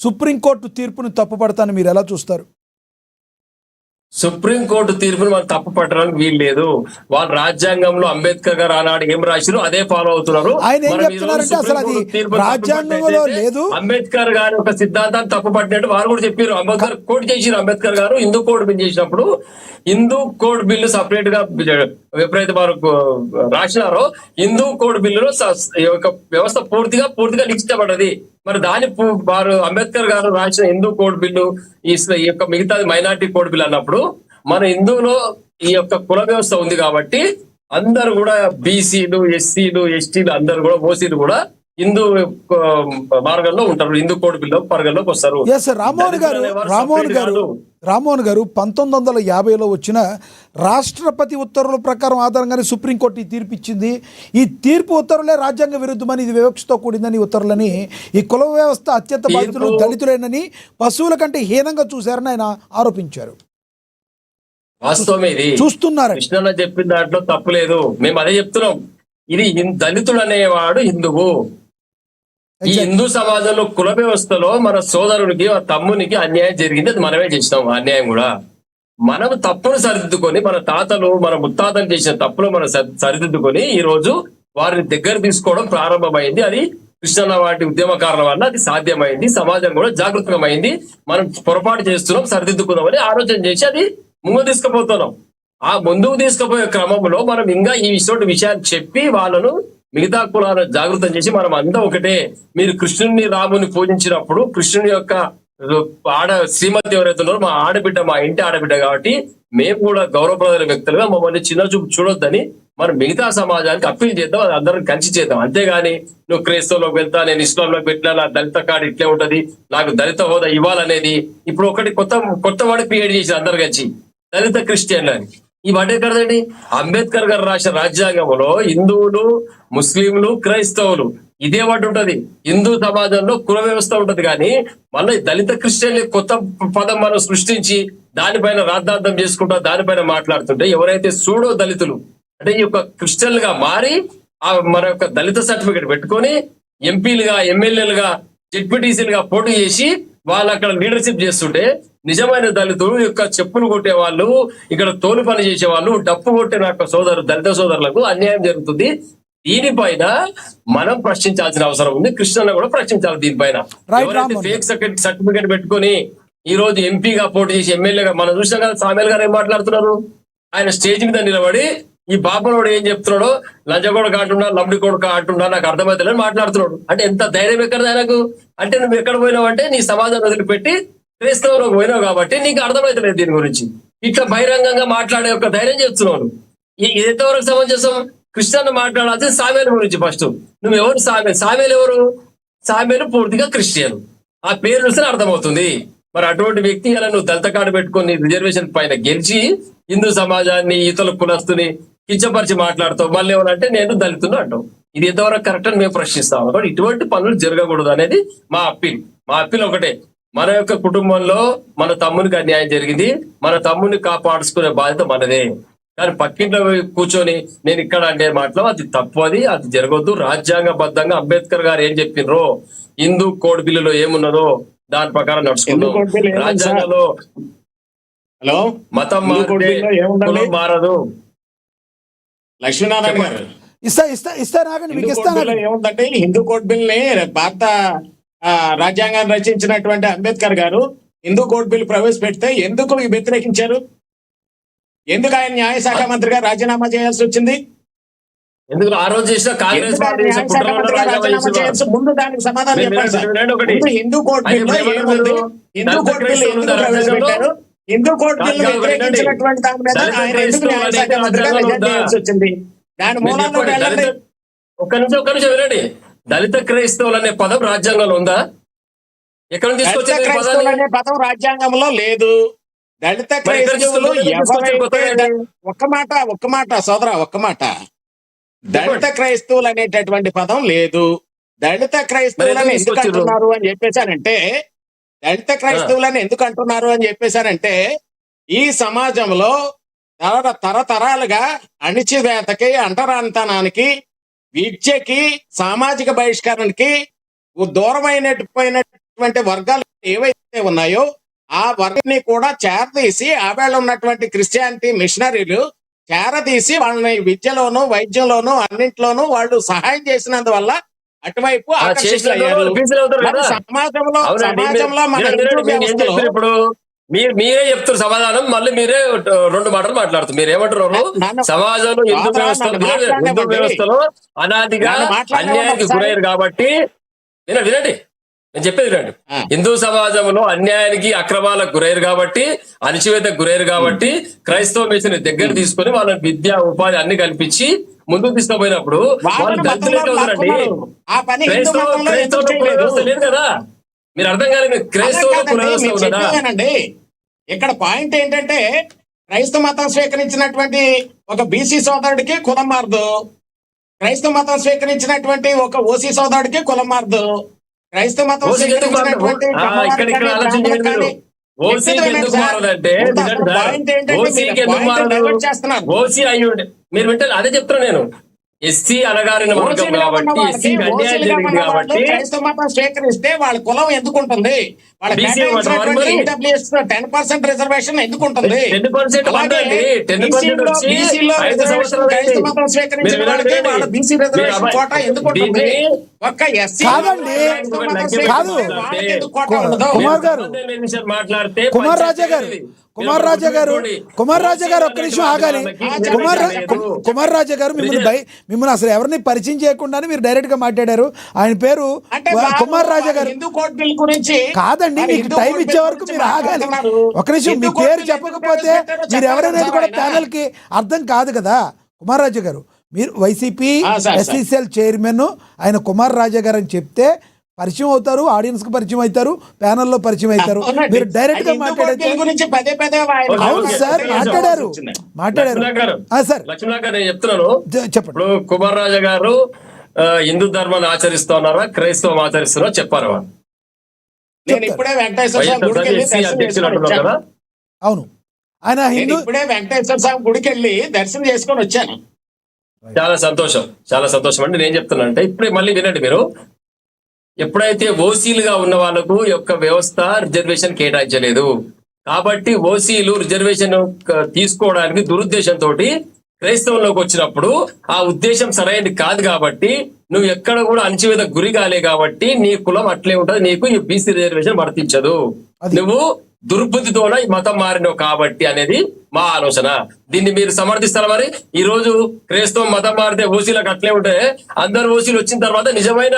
సుప్రీంకోర్టు తీర్పుని తప్పుపడతాను మీరు ఎలా చూస్తారు? సుప్రీంకోర్టు తీర్పును మనం తప్పు పట్టడానికి వీలు లేదు. వాళ్ళు రాజ్యాంగంలో అంబేద్కర్ గారు ఆనాడు ఏం రాసిరు అదే ఫాలో అవుతున్నారు. ఆయన ఏం చెప్తున్నారంటే అసలు అది రాజ్యాంగంలో లేదు. అంబేద్కర్ గారి ఒక సిద్ధాంతాన్ని తప్పు పట్టినట్టు వారు కూడా చెప్పారు. అంబేద్కర్ కోడ్ చేసిరు. అంబేద్కర్ గారు హిందూ కోడ్ బిల్ చేసినప్పుడు హిందూ కోడ్ బిల్లు సపరేట్ గా ఎప్పుడైతే వారు రాసినారో హిందూ కోడ్ బిల్లులో వ్యవస్థ పూర్తిగా లిఖించబడ్డది. మరి దాని వారు అంబేద్కర్ గారు రాసిన హిందూ కోడ్ బిల్లు ఈ యొక్క మిగతాది మైనారిటీ కోడ్ బిల్ అన్నప్పుడు మన హిందువులో ఈ యొక్క కుల వ్యవస్థ ఉంది కాబట్టి అందరు కూడా బీసీలు, ఎస్సీలు, ఎస్టీలు అందరు కూడా ఓసీలు కూడా హిందూ మార్గంలో ఉంటారు. హిందూ కోడ్ బిల్ పరిగణలోకి వస్తారు. రామ్మోహన్ గారు 1950లో వచ్చిన రాష్ట్రపతి ఉత్తర్వుల ప్రకారం ఆధారంగానే సుప్రీంకోర్టు ఈ తీర్పు ఇచ్చింది. ఈ తీర్పు ఉత్తర్వులే రాజ్యాంగ విరుద్ధమని, ఇది వివక్షతో కూడిందని ఉత్తర్వులని, ఈ కుల వ్యవస్థ అత్యంత బాధితులు దళితులేనని, పశువుల కంటే హీనంగా చూశారని ఆయన ఆరోపించారు. వాస్తవమే, ఇది చూస్తున్నారు. కృష్ణన్న చెప్పిన దాంట్లో తప్పులేదు. మేము అదే చెప్తున్నాం. ఇది దళితుడు అనేవాడు హిందువు. ఈ హిందూ సమాజంలో కుల వ్యవస్థలో మన సోదరునికి తమ్మునికి అన్యాయం జరిగింది. అది మనమే చేసినాం. అన్యాయం కూడా మనం తప్పును సరిదిద్దుకొని, మన తాతలు మన ముత్తాతలు చేసిన తప్పులు మనం సరిదిద్దుకొని ఈ రోజు వారిని దగ్గర తీసుకోవడం ప్రారంభమైంది. అది కృష్ణన్న వాటి ఉద్యమకారుల వల్ల అది సాధ్యమైంది. సమాజం కూడా జాగృతమైంది. మనం పొరపాటు చేస్తున్నాం, సరిదిద్దుకుందామని ఆలోచన చేసి అది ముందు తీసుకుపోతున్నాం. ఆ ముందుకు తీసుకుపోయే క్రమంలో మనం ఇంకా ఈ విషయాలు చెప్పి వాళ్ళను మిగతా కులాలను జాగృతం చేసి మనం అంతా ఒకటే. మీరు కృష్ణుని రాముని పూజించినప్పుడు కృష్ణుని యొక్క శ్రీమతి ఎవరైతే ఉన్నారో మా ఆడబిడ్డ, మా ఇంటి ఆడబిడ్డ కాబట్టి మేము కూడా గౌరవప్రదమైన వ్యక్తులుగా మమ్మల్ని చిన్న చూపు చూడొద్దని మనం మిగతా సమాజానికి అప్పీల్ చేద్దాం. అది అందరం కలిసి చేద్దాం. అంతేగాని నువ్వు క్రైస్తవంలోకి వెళ్తా, నేను ఇస్లాంలోకి పెట్టినా, నా దళిత కార్డు ఇట్లే ఉంటది, నాకు దళిత హోదా ఇవ్వాలనేది ఇప్పుడు ఒకటి కొత్త వాడు క్రియేట్ చేసి అందరు కలిసి దళిత క్రిస్టియన్లు అని. ఈ వాటే కదండి అంబేద్కర్ గారు రాసిన రాజ్యాంగంలో హిందువులు, ముస్లింలు, క్రైస్తవులు ఇదే వాటి ఉంటది. హిందూ సమాజంలో కుల వ్యవస్థ ఉంటది. కానీ మళ్ళీ దళిత క్రిస్టియన్లు కొత్త పదం మనం సృష్టించి దానిపైన రాద్ధాంతం చేసుకుంటా దానిపైన మాట్లాడుతుంటే ఎవరైతే సూడో దళితులు అంటే ఈ యొక్క క్రిస్టియన్లుగా మారి మన యొక్క దళిత సర్టిఫికేట్ పెట్టుకొని ఎంపీలుగా, ఎమ్మెల్యేలుగా, జెడ్పీటీసీలుగా పోటీ చేసి వాళ్ళు అక్కడ లీడర్షిప్ చేస్తుంటే నిజమైన దళితులు యొక్క చెప్పులు కొట్టే వాళ్ళు, ఇక్కడ తోలు పని చేసే వాళ్ళు, డప్పు కొట్టిన దళిత సోదరులకు అన్యాయం జరుగుతుంది. దీనిపైన మనం ప్రశ్నించాల్సిన అవసరం ఉంది. కృష్ణన్న కూడా ప్రశ్నించాలి దీనిపైన. ఎవరైతే ఫేక్ సర్టిఫికేట్ పెట్టుకొని ఈ రోజు ఎంపీగా పోటీ చేసి ఎమ్మెల్యేగా మనం చూసాం కదా, సామేల్ గారు ఏం మాట్లాడుతున్నారు? ఆయన స్టేజ్ మీద నిలబడి ఈ బాపనోడు ఏం చెప్తున్నాడో, లంజగోడు కాటున్నా, లంబడికోడు కాటున్నా నాకు అర్థమవుతుందని మాట్లాడుతున్నాడు. అంటే ఎంత ధైర్యం ఎక్కడ ఆయనకు? అంటే నువ్వు ఎక్కడ పోయినావు అంటే నీ సమాజం వదిలిపెట్టి క్రైస్తవంలోకి పోయినావు కాబట్టి నీకు అర్థమవుతలేదు దీని గురించి. ఇట్లా బహిరంగంగా మాట్లాడే ఒక ధైర్యం చేస్తున్నావు. ఇది ఎంతవరకు సమంజసం? కృష్ణన్న మాట్లాడాల్సింది సామేలు గురించి ఫస్ట్. నువ్వు ఎవరు? సామేలు ఎవరు? సామేలు పూర్తిగా క్రిస్టియన్. ఆ పేరు చూస్తే అర్థమవుతుంది. మరి అటువంటి వ్యక్తి అలా నువ్వు దళిత కార్డు పెట్టుకుని రిజర్వేషన్ పైన గెలిచి హిందూ సమాజాన్ని, ఇతరుల కులస్తుని కించపరిచి మాట్లాడుతావు. మళ్ళీ ఏమనంటే నేను దళితులు అంటావు. ఇది ఎంతవరకు కరెక్ట్ అని మేము ప్రశ్నిస్తాం. కాబట్టి ఇటువంటి పనులు జరగకూడదు అనేది మా అప్పీల్ ఒకటే. మన యొక్క కుటుంబంలో మన తమ్మునికి అన్యాయం జరిగింది, మన తమ్ముని కాపాడుకునే బాధ్యత మనదే. కానీ పక్కింట్లో కూర్చొని నేను ఇక్కడ అంటే మాటలో అది తప్పు, అది జరగొద్దు. రాజ్యాంగబద్ధంగా అంబేద్కర్ గారు ఏం చెప్పినరో, హిందూ కోడ్ బిల్లులో ఏమున్నదో దాని ప్రకారం నడుచుకుందాం. రాజ్యాంగంలో మతం మారదు. లక్ష్మీనారాయణ గారు ఏముందంటే హిందూ కోడ్ బిల్ ని భారత రాజ్యాంగాన్ని రచించినటువంటి అంబేద్కర్ గారు హిందూ కోడ్ బిల్ ప్రవేశపెడితే ఎందుకు వ్యతిరేకించారు? ఎందుకు ఆయన న్యాయశాఖ మంత్రిగా రాజీనామా చేయాల్సి వచ్చింది? ఎందుకు ఆ రోజు చేసిన కాంగ్రెస్ ఎందుకు పార్టీ చేసిన న్యాయశాఖ కుట్రలో మంత్రిగా రాజీనామా రాజీనామా చేసిన చేయాల్సి ముందు దానికి సమాధానం మీరు చెప్పండి సార్. వినండి ఒకటి. ముందు హిందూ కోర్టు అయితే బిల్లు ఇప్పుడు ఏమంటారు ఏముంది, హిందూ దళిత కోర్టు బిల్లు క్రైస్తవులు ఎందుకు ఉందా ప్రవేశపెట్టారు, హిందూ కోర్టు బిల్లు కాదు, ఒకటి వినండి. వ్యతిరేకించినటువంటి దాని మీద దళిత ఆయన ఎందుకు క్రైస్తవులు న్యాయశాఖ అనేది మంత్రిగా రాజ్యాంగంలో రిజైన్ ఉందా? చేయాల్సి వచ్చింది? దాని మీరు మూలాల్లో చెప్పండి. వెళ్ళండి. ఒక్క నిమిషం వినండి. దళిత క్రైస్తవులు అనే పదం రాజ్యాంగంలో ఉందా? ఎక్కడ నుంచి దళిత తీసుకొచ్చింది ఈ క్రైస్తవులు పదాన్ని? అనే పదం రాజ్యాంగంలో లేదు. దళిత మరి ఎక్కడ క్రైస్తవులు తీసుకొచ్చారు కొత్తగా ఎవరైతే ఏంటి? ఒక్క మాట సోదరా, ఒక్క మాట. దళిత క్రైస్తవులు అనేటటువంటి పదం లేదు. దళిత క్రైస్తవులను మరి ఎందుకు తీసుకొచ్చిర్రు? అంటున్నారు అని చెప్పేశానంటే, దళిత క్రైస్తవులను ఎందుకు అంటున్నారు అని చెప్పేశానంటే, ఈ సమాజంలో తరతరాలుగా అణిచివేతకి, అంటరానితనానికి, విద్యకి, సామాజిక బహిష్కరణకి దూరమైనటువంటి వర్గాలు ఏవైతే ఉన్నాయో ఆ వర్గాన్ని కూడా చేరదీసి, ఆవేళ ఉన్నటువంటి క్రిస్టియానిటీ మిషనరీలు చేరదీసి వాళ్ళని విద్యలోను, వైద్యంలోను, అన్నింటిలోనూ వాళ్ళు సహాయం చేసినందువల్ల అటువైపు ఆ ఆకర్షితులు చేసిన అయ్యారు. వాళ్ళు ఫీజులు అవుతారు మరి కదా? సమాజంలో అవునండి. మన వినండి, హిందూ మీరు ఏం వ్యవస్థలో చెప్తారు ఇప్పుడు? మీరే చెప్తారు సమాధానం, మళ్ళీ మీరే రెండు మాటలు మాట్లాడుతారు. మీరు ఏమంటున్నారు? నన్ను- సమాజంలో హిందూ సోదరా, వ్యవస్థలో నన్ను హిందూ మాట్లాడనివ్వండి. వ్యవస్థలో అనాదిగా నన్ను మాట్లాడనివ్వండి అన్యాయానికి ఒకసారి. గురయ్యారు కాబట్టి వినండి నేను చెప్పేది వినండి. ఆ. హిందూ సమాజంలో అన్యాయానికి, అక్రమాలకు గురయ్యారు కాబట్టి, అణచివేతకు గురయ్యారు కాబట్టి క్రైస్తవ మిషన్ దగ్గర తీసుకొని వాళ్ళని విద్య, ఉపాధి అన్ని కల్పించి ముందుకు తీసుకుపోయినప్పుడు వాళ్ళు వాళ్ళని దళితులు మతంలో ఎట్లా అవుతారండి? లాక్కున్నారు. ఆ పని హిందూ మతంలో ఎందుకు క్రైస్తవుల కుల చేయలేదు? వ్యవస్థ లేదు కదా? మీరు అర్థం కాలేదు. క్రైస్తవుల కుల కాదండి, వ్యవస్థ మీరు ఉన్నదా? చెప్పేదేనండి. ఇక్కడ పాయింట్ ఏంటంటే, క్రైస్తవ మతం స్వీకరించినటువంటి ఒక బీసీ సోదరుడికి కులం మారదు, క్రైస్తవ మతం స్వీకరించినటువంటి ఒక ఓసీ సోదరుడికి కులం మారదు, క్రైస్తవ మతం ఓసీ ఎందుకు మారదు? స్వీకరించినటువంటి ఇక్కడ ఆలోచన చేయండి మీరు. ఓసీకి ఎందుకు మారదంటే పాయింట్ ఏంటంటే ఓసీకి మీరు ఎందుకు పాయింట్ మారదు? డైవర్ట్ చేస్తున్నారు. ఓసీ అయ్యుండే మీరు వింటారు, అదే చెప్తున్నా నేను. ఎస్సీ అనగారిన వర్గం ఓసీలుగా ఉన్న కాబట్టి, వాళ్ళకి, ఎస్సీకి అన్యాయం ఓసీలుగా జరిగింది ఉన్న వాళ్ళు కాబట్టి క్రైస్తవ మతం స్వీకరిస్తే వాళ్ళ కులం ఎందుకు ఉంటుంది? వాళ్ళ BC కేటాయించినటువంటి మరి- ఈడబ్ల్యూఎస్ 10% రిజర్వేషన్ ఎందుకు ఉంటుంది? 10% అలాగే ఉందండి. 10% వచ్చి బీసీలో 5 రిజర్వేషన్ సంవత్సరాలు క్రైస్తవ అయింది. మతం స్వీకరించిన మీరు వాళ్ళకి వినండి. వాళ్ళ బీసీ రిజర్వేషన్ మీరు కోట ఎందుకు ఉంటుంది? దీన్ని- ఒక్క ఎస్సీ కాదండి. కాదు. వాళ్ళకి ఎందుకు కోట ఉండదు? కుమార్ గారు, మాట్లాడితే కుమార్ రాజా గారు, కుమార్ రాజా గారు, కుమార్ రాజా గారు ఒక్క నిమిషం ఆగాలి. కుమార్ రాజా గారు మిమ్మల్ని అసలు ఎవరిని పరిచయం చేయకుండానే మీరు డైరెక్ట్ గా మాట్లాడారు. ఆయన పేరు అంటే కుమార్ రాజా గారు. హిందూ కోర్టు బిల్ గురించి కాదండి, మీకు హిందూ టైం కోర్టు ఇచ్చే బిల్ వరకు గురించి మీరు ఆగాలి. మాట్లాడుతున్నారు. ఒక నిమిషం, మీ హిందూ పేరు కోర్టు బిల్ చెప్పకపోతే ఎందుకు మీరు చెప్పారు ఎవరనేది కూడా ఆయన? ప్యానెల్ కి అర్థం కాదు కదా. కుమార్ రాజా గారు, మీరు వైసీపీ సార్. ఎస్సీసీఎల్ చైర్మన్ ఆయన కుమార్ రాజా గారు అని చెప్తే పరిచయం అవుతారు, ఆడియన్స్ కు పరిచయం అవుతారు, ప్యానెల్లో పరిచయం అవుతారు. అవునండి. మీరు డైరెక్ట్ గా హిందూ కోర్టు మాట్లాడితే బిల్ గురించి పదే పదే ఆయన అవును సార్, మాట్లాడారు. సార్ లక్ష్మణ్ గారు నేను చెప్తున్నాను. చెప్పండి. ఇప్పుడు కుమార్ రాజా గారు హిందూ ధర్మాన్ని ఆచరిస్తున్నారా, క్రైస్తవం ఆచరిస్తున్నారా చెప్పారు వాళ్ళు. నేను ఇప్పుడే వెంకటేశ్వర స్వామి గుడికి వెళ్ళి ఎస్సీ దర్శనం అధ్యక్షులు చేసుకొని అంటున్నారు వచ్చాను. కదా? అవును, ఆయన నేను హిందూ. ఇప్పుడే వెంకటేశ్వర స్వామి గుడికి వెళ్ళి దర్శనం చేసుకొని వచ్చాను. చాలా సంతోషం, చాలా సంతోషం అండి. నేను చెప్తున్నా అంటే ఇప్పుడే మళ్ళీ వినండి మీరు. ఎప్పుడైతే ఓసీలుగా ఉన్న వాళ్ళకు యొక్క వ్యవస్థ రిజర్వేషన్ కేటాయించలేదు కాబట్టి ఓసీలు రిజర్వేషన్ తీసుకోవడానికి దురుద్దేశంతో క్రైస్తవంలోకి వచ్చినప్పుడు ఆ ఉద్దేశం సరైనది కాదు కాబట్టి నువ్వు ఎక్కడ కూడా అణచివేత గురి కాలే కాబట్టి నీ కులం అట్లే ఉంటది, నీకు ఈ బీసీ రిజర్వేషన్ వర్తించదు. నువ్వు దుర్బుద్ధితోన ఈ మతం మారినవు కాబట్టి అనేది మా ఆలోచన. దీన్ని మీరు సమర్థిస్తారా? మరి ఈ రోజు క్రైస్తవం మతం మారితే ఓసీలకు అట్లే ఉంటే అందరు ఓసీలు వచ్చిన తర్వాత నిజమైన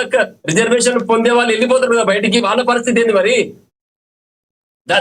రిజర్వేషన్ పొందే వాళ్ళు వెళ్ళిపోతారు కదా బయటికి, వాళ్ళ పరిస్థితి ఏంది మరి?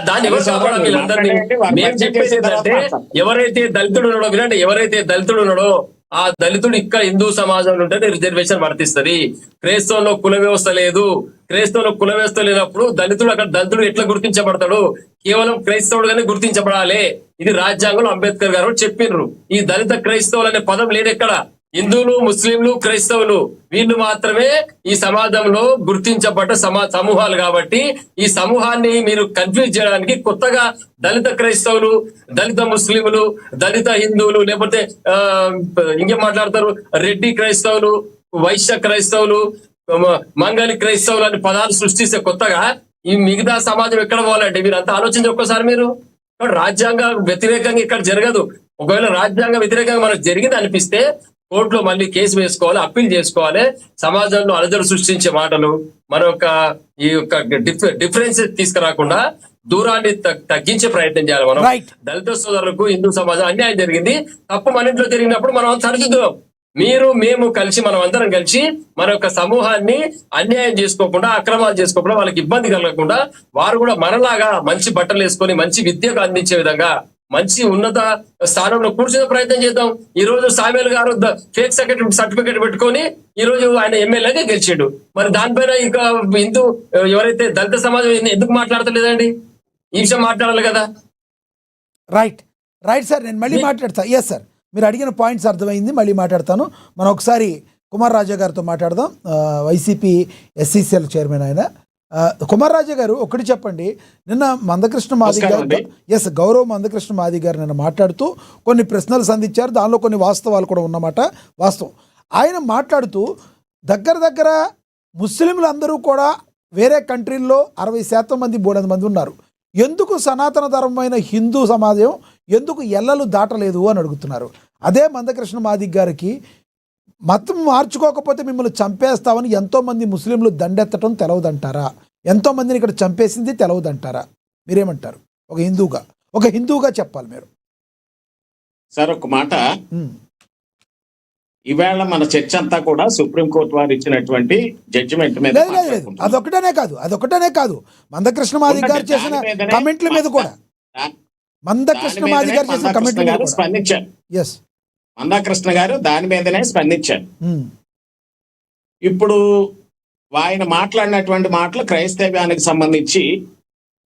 దాన్ని ఎవరు కాపాడాలి? వీళ్ళందరినీ మేము చెప్పేది ఏంటంటే ఎవరైతే దళితుడు ఉన్నాడో వినండి, ఎవరైతే దళితుడు ఉన్నాడో ఆ దళితుడు ఇక్కడ హిందూ సమాజంలో ఉంటే రిజర్వేషన్ వర్తిస్తుంది. క్రైస్తవంలో కుల వ్యవస్థ లేదు. క్రైస్తవంలో కుల వ్యవస్థ లేనప్పుడు దళితుడు అక్కడ దళితుడు ఎట్లా గుర్తించబడతాడు? కేవలం క్రైస్తవుడుగానే గుర్తించబడాలి. ఇది రాజ్యాంగంలో అంబేద్కర్ గారు చెప్పిండ్రు. ఈ దళిత క్రైస్తవులు అనే పదం లేదు ఎక్కడ. హిందువులు, ముస్లింలు, క్రైస్తవులు వీళ్ళు మాత్రమే ఈ సమాజంలో గుర్తించబడ్డ సమూహాలు కాబట్టి ఈ సమూహాన్ని మీరు కన్ఫ్యూజ్ చేయడానికి కొత్తగా దళిత క్రైస్తవులు, దళిత ముస్లింలు, దళిత హిందువులు, లేకపోతే ఇంకేం మాట్లాడతారు, రెడ్డి క్రైస్తవులు, వైశ్య క్రైస్తవులు, మంగళి క్రైస్తవులు అని పదాలు సృష్టిస్తే కొత్తగా ఈ మిగతా సమాజం ఎక్కడ పోవాలంటే మీరు అంతా ఆలోచించి ఒక్కసారి మీరు. రాజ్యాంగ వ్యతిరేకంగా ఇక్కడ జరగదు. ఒకవేళ రాజ్యాంగ వ్యతిరేకంగా మనకు జరిగింది అనిపిస్తే కోర్టులో మళ్ళీ కేసు వేసుకోవాలి, అప్పీల్ చేసుకోవాలి. సమాజంలో అలజడి సృష్టించే మాటలు మన ఈ యొక్క డిఫరెన్స్ తీసుకురాకుండా దూరాన్ని తగ్గించే ప్రయత్నం చేయాలి మనం. దళిత సోదరులకు హిందూ సమాజం అన్యాయం జరిగింది, తప్పు మన ఇంట్లో జరిగినప్పుడు మనం సరిదిద్దాం. మేము కలిసి మనం అందరం కలిసి మన యొక్క సమూహాన్ని అన్యాయం చేసుకోకుండా, అక్రమాలు చేసుకోకుండా, వాళ్ళకి ఇబ్బంది కలగకుండా, వారు కూడా మనలాగా మంచి బట్టలు వేసుకొని మంచి విద్యకు అందించే విధంగా మంచి ఉన్నత స్థానంలో కూర్చునే ప్రయత్నం చేద్దాం. ఈ రోజు సామ్యుల్ గారు ఫేక్ సర్టిఫికేట్ పెట్టుకొని ఈ రోజు ఆయన ఎమ్మెల్యేగా గెలిచాడు. మరి దానిపైన ఇంకా హిందూ ఎవరైతే దళిత సమాజం ఎందుకు మాట్లాడతలేదండి? ఈ విషయం మాట్లాడాలి కదా. రైట్ సార్, నేను మళ్ళీ మాట్లాడతా. ఎస్ సార్, మీరు అడిగిన పాయింట్స్ అర్థమైంది, మళ్ళీ మాట్లాడతాను. మనం ఒకసారి కుమార్ రాజా గారితో మాట్లాడదాం. వైసీపీ ఎస్సీసీఎల్ చైర్మన్ ఆయన. కుమార్ రాజా గారు, ఒకటి చెప్పండి. నిన్న మందకృష్ణ మాదిగ గారు, గౌరవ్ మందకృష్ణ మాదిగ గారు నిన్న మాట్లాడుతూ కొన్ని ప్రశ్నలు సంధించారు. దానిలో కొన్ని వాస్తవాలు కూడా ఉన్నమాట. వాస్తవం ఆయన మాట్లాడుతూ దగ్గర ముస్లింలు అందరూ కూడా వేరే కంట్రీల్లో 60% మంది 300 మంది ఉన్నారు. ఎందుకు సనాతన ధర్మమైన హిందూ సమాజం ఎందుకు ఎల్లలు దాటలేదు అని అడుగుతున్నారు. అదే మందకృష్ణ మాదిగ గారికి మతం మార్చుకోకపోతే మిమ్మల్ని చంపేస్తామని ఎంతోమంది ముస్లింలు దండెత్తడం తెలవదంటారా? ఎంతోమందిని ఇక్కడ చంపేసింది తెలవదంటారా? మీరేమంటారు? ఒక హిందూగా చెప్పాలి మీరు. సార్, ఒక మాట, ఈవేళ మన చర్చ అంతా కూడా సుప్రీంకోర్టు వారు ఇచ్చినటువంటి జడ్జిమెంట్ మీద లేదు. అదొకటనే కాదు మందకృష్ణ మాదిగ గారు చేసిన కమెంట్ల మీద కూడా మందకృష్ణ మాదిగ గారు చేసిన కమెంట్ల మీద స్పందించారు. ఎస్, మందాకృష్ణ గారు దాని మీదనే స్పందించారు. ఇప్పుడు ఆయన మాట్లాడినటువంటి మాటలు క్రైస్తవ్యానికి సంబంధించి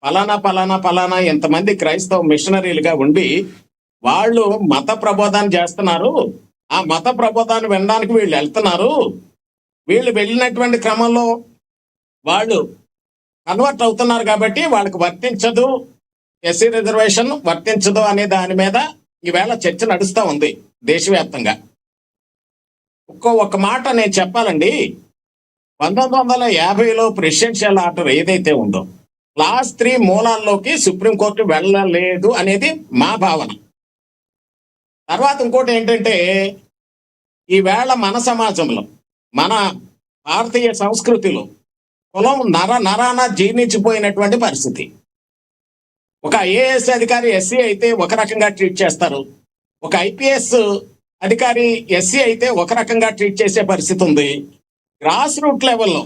పలానా ఎంతమంది క్రైస్తవ మిషనరీలుగా ఉండి వాళ్ళు మత ప్రబోధాన్ని చేస్తున్నారు. ఆ మత ప్రబోధాన్ని వినడానికి వీళ్ళు వెళ్తున్నారు. వీళ్ళు వెళ్ళినటువంటి క్రమంలో వాళ్ళు కన్వర్ట్ అవుతున్నారు కాబట్టి వాళ్ళకి వర్తించదు, ఎస్సీ రిజర్వేషన్ వర్తించదు అనే దాని మీద ఈవేళ చర్చ నడుస్తూ ఉంది దేశవ్యాప్తంగా. ఒక్క మాట నేను చెప్పాలండి. 1950లో ప్రెసిడెన్షియల్ ఆర్డర్ ఏదైతే ఉందో క్లాస్ 3 మూలాల్లోకి సుప్రీంకోర్టు వెళ్ళలేదు అనేది మా భావన. తర్వాత ఇంకోటి ఏంటంటే, ఈవేళ మన సమాజంలో, మన భారతీయ సంస్కృతిలో కులం నరాన జీర్ణించిపోయినటువంటి పరిస్థితి. ఒక ఐఏఎస్ అధికారి ఎస్సీ అయితే ఒక రకంగా ట్రీట్ చేస్తారు, ఒక ఐపీఎస్ అధికారి ఎస్సీ అయితే ఒక రకంగా ట్రీట్ చేసే పరిస్థితి ఉంది. గ్రాస్ రూట్ లెవెల్లో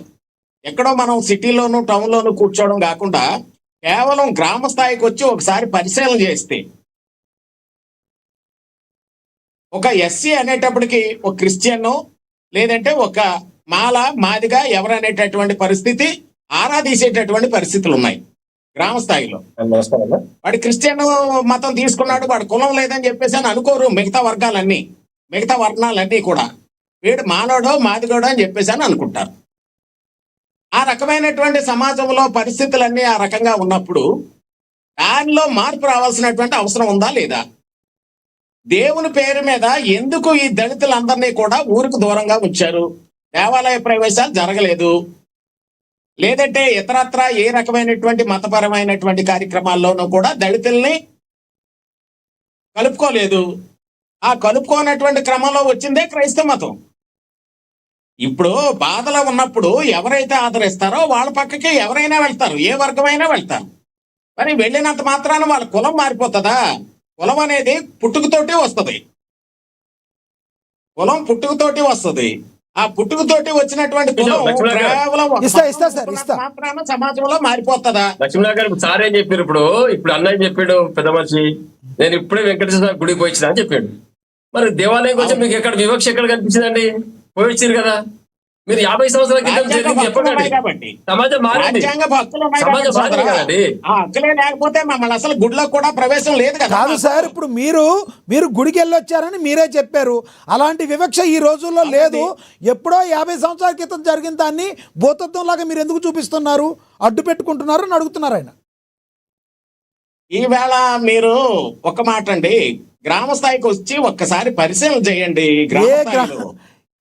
ఎక్కడో మనం సిటీలోను టౌన్లోను కూర్చోవడం కాకుండా కేవలం గ్రామ స్థాయికి వచ్చి ఒకసారి పరిశీలన చేస్తే ఒక ఎస్సీ అనేటప్పటికి ఒక క్రిస్టియన్ లేదంటే ఒక మాదిగా ఎవరనేటటువంటి పరిస్థితి ఆరాధీసేటటువంటి పరిస్థితులు ఉన్నాయి గ్రామ స్థాయిలో. వాడు క్రిస్టియన్ మతం తీసుకున్నాడు, వాడు కులం లేదని చెప్పేసి అని అనుకోరు మిగతా వర్ణాలన్నీ కూడా. వీడు మానవుడో మాదిగోడో అని చెప్పేసి అని అనుకుంటారు. ఆ రకమైనటువంటి సమాజంలో పరిస్థితులన్నీ ఆ రకంగా ఉన్నప్పుడు దానిలో మార్పు రావాల్సినటువంటి అవసరం ఉందా లేదా? దేవుని పేరు మీద ఎందుకు ఈ దళితులందరినీ కూడా ఊరికి దూరంగా ఉంచారు? దేవాలయ ప్రవేశాలు జరగలేదు, లేదంటే ఇతరత్రా ఏ రకమైనటువంటి మతపరమైనటువంటి కార్యక్రమాల్లోనూ కూడా దళితుల్ని కలుపుకోలేదు. ఆ కలుపుకోనటువంటి క్రమంలో వచ్చిందే క్రైస్తవ మతం. ఇప్పుడు బాధలో ఉన్నప్పుడు ఎవరైతే ఆదరిస్తారో వాళ్ళ పక్కకి ఎవరైనా వెళ్తారు, ఏ వర్గమైనా వెళ్తారు. మరి వెళ్ళినంత మాత్రాన వాళ్ళ కులం మారిపోతుందా? కులం అనేది పుట్టుకతోటి వస్తుంది. ఆ పుట్టుకతోటి వచ్చినటువంటి కులం కేవలం మాత్రాన సమాజంలో మారిపోతుందా? లక్ష్మీనారాయణ గారు సార్ ఏం చెప్పారు? ఇప్పుడు అన్నయ్య చెప్పాడు, పెద్ద మనిషి, నేను ఇప్పుడే వెంకటేశ్వర గుడికి పోయించిన అని చెప్పాడు. మరి దేవాలయం కోసం మీకు ఎక్కడ వివక్ష ఎక్కడ కనిపించిందండి? పోయించారు కదా మీరు 50 సంవత్సరాల క్రితం జరిగింది చెప్పండి. సమాజం మారింది, సమాజం మారింది కదండి. హక్కులే లేకపోతే మమ్మల్ని అసలు గుడిలో కూడా ప్రవేశం లేదు కదా. కాదు సార్, ఇప్పుడు మీరు గుడికి వెళ్ళొచ్చారని మీరే చెప్పారు. అలాంటి వివక్ష ఈ రోజుల్లో లేదు. ఎప్పుడో 50 సంవత్సరాల క్రితం జరిగిన దాన్ని భూతత్వం లాగా మీరు ఎందుకు చూపిస్తున్నారు, అడ్డు పెట్టుకుంటున్నారు అని అడుగుతున్నారు ఆయన. ఈవేళ మీరు ఒక మాట అండి, గ్రామ స్థాయికి వచ్చి ఒక్కసారి పరిశీలన చేయండి.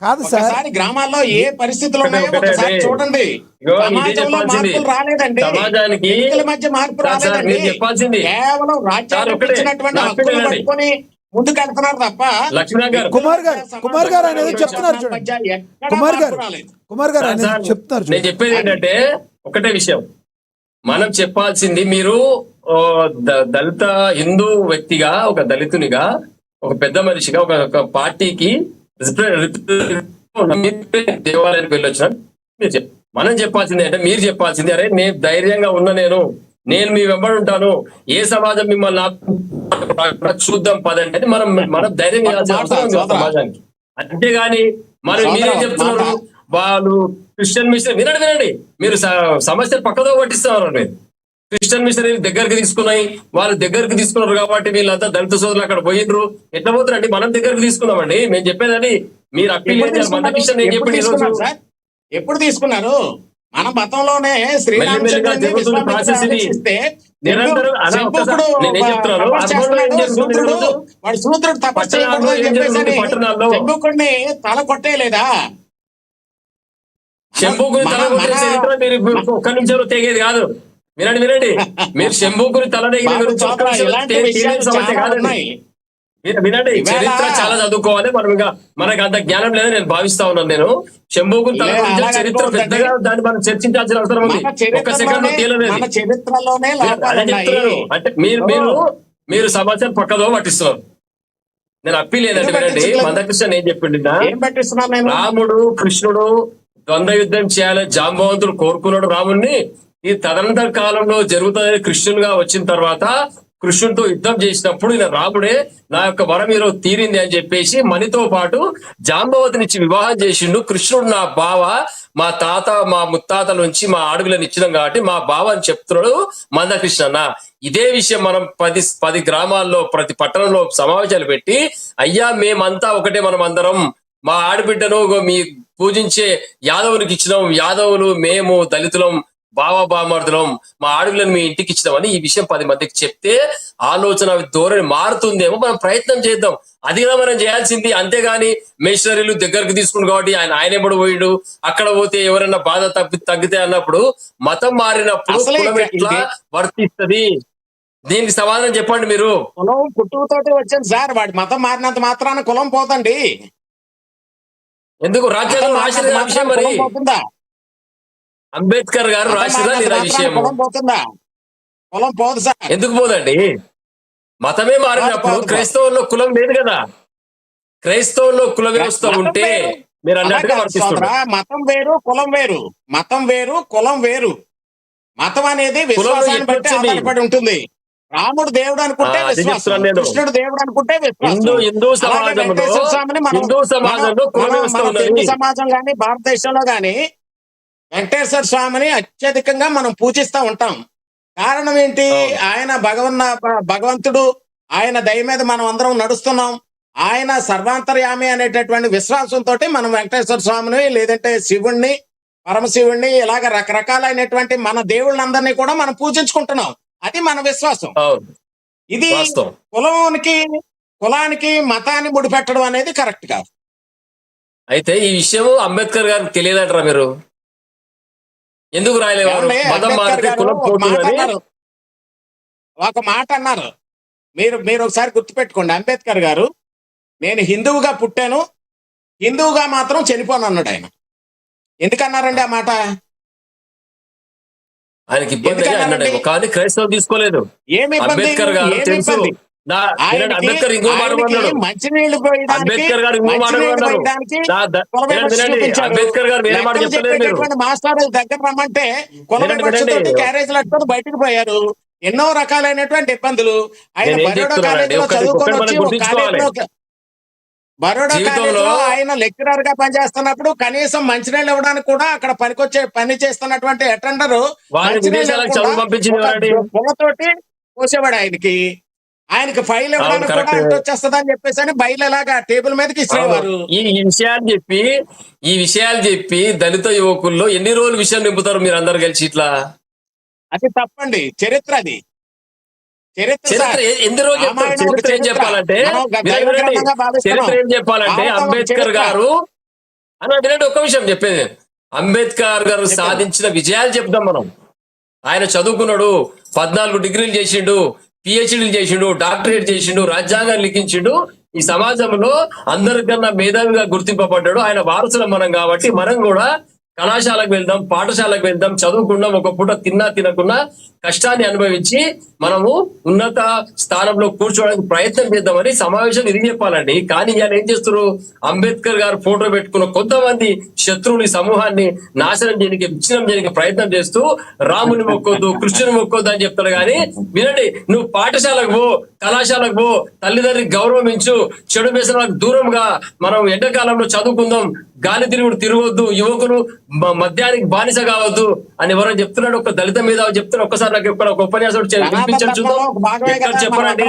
కాదు సార్, గ్రామాల్లో ఏ పరిస్థితులు ఉన్నాయో ఒకసారి చూడండి. సమాజంలో మార్పులు రాలేదండి, వ్యక్తుల మధ్య మార్పు రాలేదండి. కేవలం రాజ్యాంగం ఇచ్చినటువంటి హక్కులు పట్టుకొని ముందుకు వెళ్తున్నారు తప్ప. కుమార్ గారు అనేది చెప్తున్నారు చూడండి. కుమార్ గారు అనేది చెప్తున్నారు. నేను చెప్పేది ఏంటంటే ఒకటే విషయం, మనం చెప్పాల్సింది, మీరు దళిత హిందూ వ్యక్తిగా, ఒక దళితునిగా, ఒక పెద్ద మనిషిగా, ఒక పార్టీకి దేవాలయానికి వెళ్ళొచ్చిన మనం చెప్పాల్సింది అంటే మీరు చెప్పాల్సింది, అరే నేను ధైర్యంగా ఉన్నా, నేను మీ వెంబడి ఉంటాను, ఏ సమాజం మిమ్మల్ని చూద్దాం పదండి అని మనం ధైర్యం చేయాల్సిన అవసరం ఉంది సమాజానికి. అంతేగాని మరి మీరేం చెప్తున్నారు, వాళ్ళు క్రిస్టియన్ మిషనరీ వినండి మీరు సమస్య పక్కదో పట్టిస్తున్నారు. మీరు క్రిస్టియన్ మిషనరీ దగ్గరికి తీసుకున్నాయి, వాళ్ళు దగ్గరికి తీసుకున్నారు కాబట్టి వీళ్ళంతా దళిత సోదరులు అక్కడ పోయినరు. ఎట్లా పోతారండి? మనం దగ్గరికి తీసుకున్నామండి. మేము చెప్పేదని మీరు అప్పీల్ ఎప్పుడు తీసుకున్నారు? మన మతంలోనే శూద్రుడు తపస్సు శంభుకుడిని తల కొట్టేయలేదా? శంభుకుని తల కొట్టే చరిత్ర మీరు ఒక్క నిమిషంలో తెగేది కాదు. వినండి మీరు శంభుకుని తల సమస్య కాదండి. వినండి, చరిత్ర చాలా చదువుకోవాలి. మనకు అంత జ్ఞానం లేదని నేను భావిస్తా ఉన్నాను. నేను శంభుకుని తల గురించి చరిత్ర పెద్దగా దాన్ని మనం చర్చించాల్సిన అవసరం ఉంది. ఒక సెకండ్ తేలలేదు. అదే చెప్తున్నారు. అంటే మీరు సమస్యను పక్కదో పట్టిస్తున్నారు. నేను అప్పీల్ లేదండి. వినండి, మందకృష్ణ ఏం చెప్పిండి, రాముడు కృష్ణుడు ద్వంద్వ యుద్ధం చేయాలని జాంబవంతుడు కోరుకున్నాడు రాముడిని. ఈ తదనంతర కాలంలో జరుగుతుందని కృష్ణునిగా వచ్చిన తర్వాత కృష్ణునితో యుద్ధం చేసినప్పుడు ఈయన రాముడే నా యొక్క వరం ఈరోజు తీరింది అని చెప్పేసి మణితో పాటు జాంబవతినిచ్చి వివాహం చేసిండు. కృష్ణుడు నా బావ, మా తాత మా ముత్తాతల నుంచి మా అడవులను ఇచ్చినాం కాబట్టి మా బావ అని చెప్తున్నాడు మందకృష్ణ అన్న. ఇదే విషయం మనం 10 గ్రామాల్లో ప్రతి పట్టణంలో సమావేశాలు పెట్టి, అయ్యా మేమంతా ఒకటే, మనం అందరం మా ఆడబిడ్డను మీ పూజించే యాదవునికి ఇచ్చినాం, యాదవులు మేము దళితులం, బామర్దులం, మా ఆడవులను మీ ఇంటికి ఇచ్చినామని ఈ విషయం 10 మందికి చెప్తే ఆలోచన ధోరణి మారుతుందేమో. మనం ప్రయత్నం చేద్దాం. అది కూడా మనం చేయాల్సింది. అంతేగాని మిషనరీలు దగ్గరకు తీసుకుని కాబట్టి ఆయన ఎప్పుడు పోయిడు, అక్కడ పోతే ఎవరైనా బాధ తగ్గితే అన్నప్పుడు మతం మారినప్పుడు కులం ఎట్లా వర్తిస్తుంది? దీనికి సమాధానం చెప్పండి మీరు. కులం పుట్టుకతోటి వచ్చింది సార్. వాడి మతం మారినంత మాత్రాన కులం పోతండి. ఎందుకు? రాజ్యాంగం రాసిన విషయం మరి అంబేద్కర్ గారు రాసిన విషయం కులం పోదు సార్. ఎందుకు పోదండి? మతమే మారినప్పుడు క్రైస్తవుల్లో కులం లేదు కదా. క్రైస్తవుల్లో కుల వ్యవస్థ ఉంటే మీరు అన్నట్టుగా వర్తిస్తున్నారు. మతం వేరు కులం వేరు. మతం వేరు కులం వేరు. మతం అనేది విశ్వాసాన్ని బట్టి ఆధారపడి ఉంటుంది. రాముడు దేవుడు అనుకుంటే విశ్వాసం, కృష్ణుడు దేవుడు అనుకుంటే విశ్వాసం. హిందూ సమాజం గాని భారతదేశంలో గాని వెంకటేశ్వర స్వామిని అత్యధికంగా మనం పూజిస్తూ ఉంటాం. కారణం ఏంటి? ఆయన భగవంతుడు, ఆయన దయ మీద మనం అందరం నడుస్తున్నాం. ఆయన సర్వాంతర్యామి అనేటటువంటి విశ్వాసంతో మనం వెంకటేశ్వర స్వామిని, లేదంటే శివుణ్ణి, పరమశివుణ్ణి, ఇలాగ రకరకాలైనటువంటి మన దేవుళ్ళందరినీ కూడా మనం పూజించుకుంటున్నాం. అది మన విశ్వాసం. ఇది కులానికి మతాన్ని ముడిపెట్టడం అనేది కరెక్ట్ కాదు. అయితే ఈ విషయం అంబేద్కర్ గారికి తెలియదంటారా మీరు? ఎందుకు రాయలేవారు? ఒక మాట అన్నారు. మీరు ఒకసారి గుర్తుపెట్టుకోండి. అంబేద్కర్ గారు, నేను హిందువుగా పుట్టాను, హిందువుగా మాత్రం చనిపోను అన్నాడు ఆయన. ఎందుకన్నారండి ఆ మాట? ఆయనకి ఇబ్బంది అన్నాడు, కానీ క్రైస్తవులు తీసుకోలేదు. అంబేద్కర్ గారు తెలుసు. అంబేద్కర్ ఇంకో మాట అన్నాడు. అంబేద్కర్ గారు ఇంకో మాట అన్నారు. అంబేద్కర్ గారు వేరే మాట చెప్పలేదు. మాస్టర్లు దగ్గర రమ్మంటే క్యారేజ్ లట్టుకొని బయటకు పోయారు. ఎన్నో రకాలైనటువంటి ఇబ్బందులు. ఆయన బరోడా కాలేజీలో ఆయన లెక్చరర్ గా పనిచేస్తున్నప్పుడు కనీసం మంచినీళ్ళు ఇవ్వడానికి కూడా అక్కడ పని చేస్తున్నటువంటి అటెండర్ పొలతోటి పోసేవాడు. ఆయనకి ఫైల్ ఇవ్వడానికి కూడా అంత వచ్చేస్తుంది అని చెప్పేసి అని బయలు ఎలాగా టేబుల్ మీదకి ఇచ్చేవారు. ఈ విషయాలు చెప్పి దళిత యువకుల్లో ఎన్ని రోజులు విషయం నింపుతారు మీరు అందరు కలిసి ఇట్లా? అది తప్పండి. చరిత్ర అది. చరిత్ర ఎన్ని రోజులు చెప్తారు? చరిత్ర ఏం చెప్పాలంటే అంబేద్కర్ గారు అన్నట్టు ఒక్క విషయం చెప్పేది, అంబేద్కర్ గారు సాధించిన విజయాలు చెప్తాం మనం. ఆయన చదువుకున్నాడు, 14 డిగ్రీలు చేసిండు, పిహెచ్డీలు చేసిండు, డాక్టరేట్ చేసిండు, రాజ్యాంగాన్ని లిఖించిండు. ఈ సమాజంలో అందరికన్నా మేధావిగా గుర్తింపబడ్డాడు. ఆయన వారసులం మనం కాబట్టి మనం కూడా కళాశాలకు వెళ్దాం, పాఠశాలకు వెళ్దాం, చదువుకుందాం, ఒక పూట తిన్నా తినకున్నా కష్టాన్ని అనుభవించి మనము ఉన్నత స్థానంలో కూర్చోవడానికి ప్రయత్నం చేద్దామని సమావేశం ఇది చెప్పాలండి. కానీ ఇవాళ ఏం చేస్తారు, అంబేద్కర్ గారు ఫోటో పెట్టుకున్న కొంతమంది శత్రువుని సమూహాన్ని నాశనం చేయడానికి, విచ్ఛిన్నం చేయడానికి ప్రయత్నం చేస్తూ రాముని మొక్కొద్దు, కృష్ణుని మొక్కొద్దు అని చెప్తారు. కానీ వినండి, నువ్వు పాఠశాలకు పో, కళాశాలకు పో, తల్లిదండ్రులకు గౌరవించు, చెడు వ్యసనాలకు దూరంగా మనం ఎండాకాలంలో చదువుకుందాం, గాలి తిరుగుడు తిరగొద్దు, యువకులు మద్యానికి బానిస కావద్దు అని ఎవరో చెప్తున్నాడు. ఒక దళిత మీద చెప్తున్నా, ఒక్కసారి నాకు ఒక ఉపన్యాసం వినిపించండి చూద్దాం. ఎక్కడ చెప్పరండి.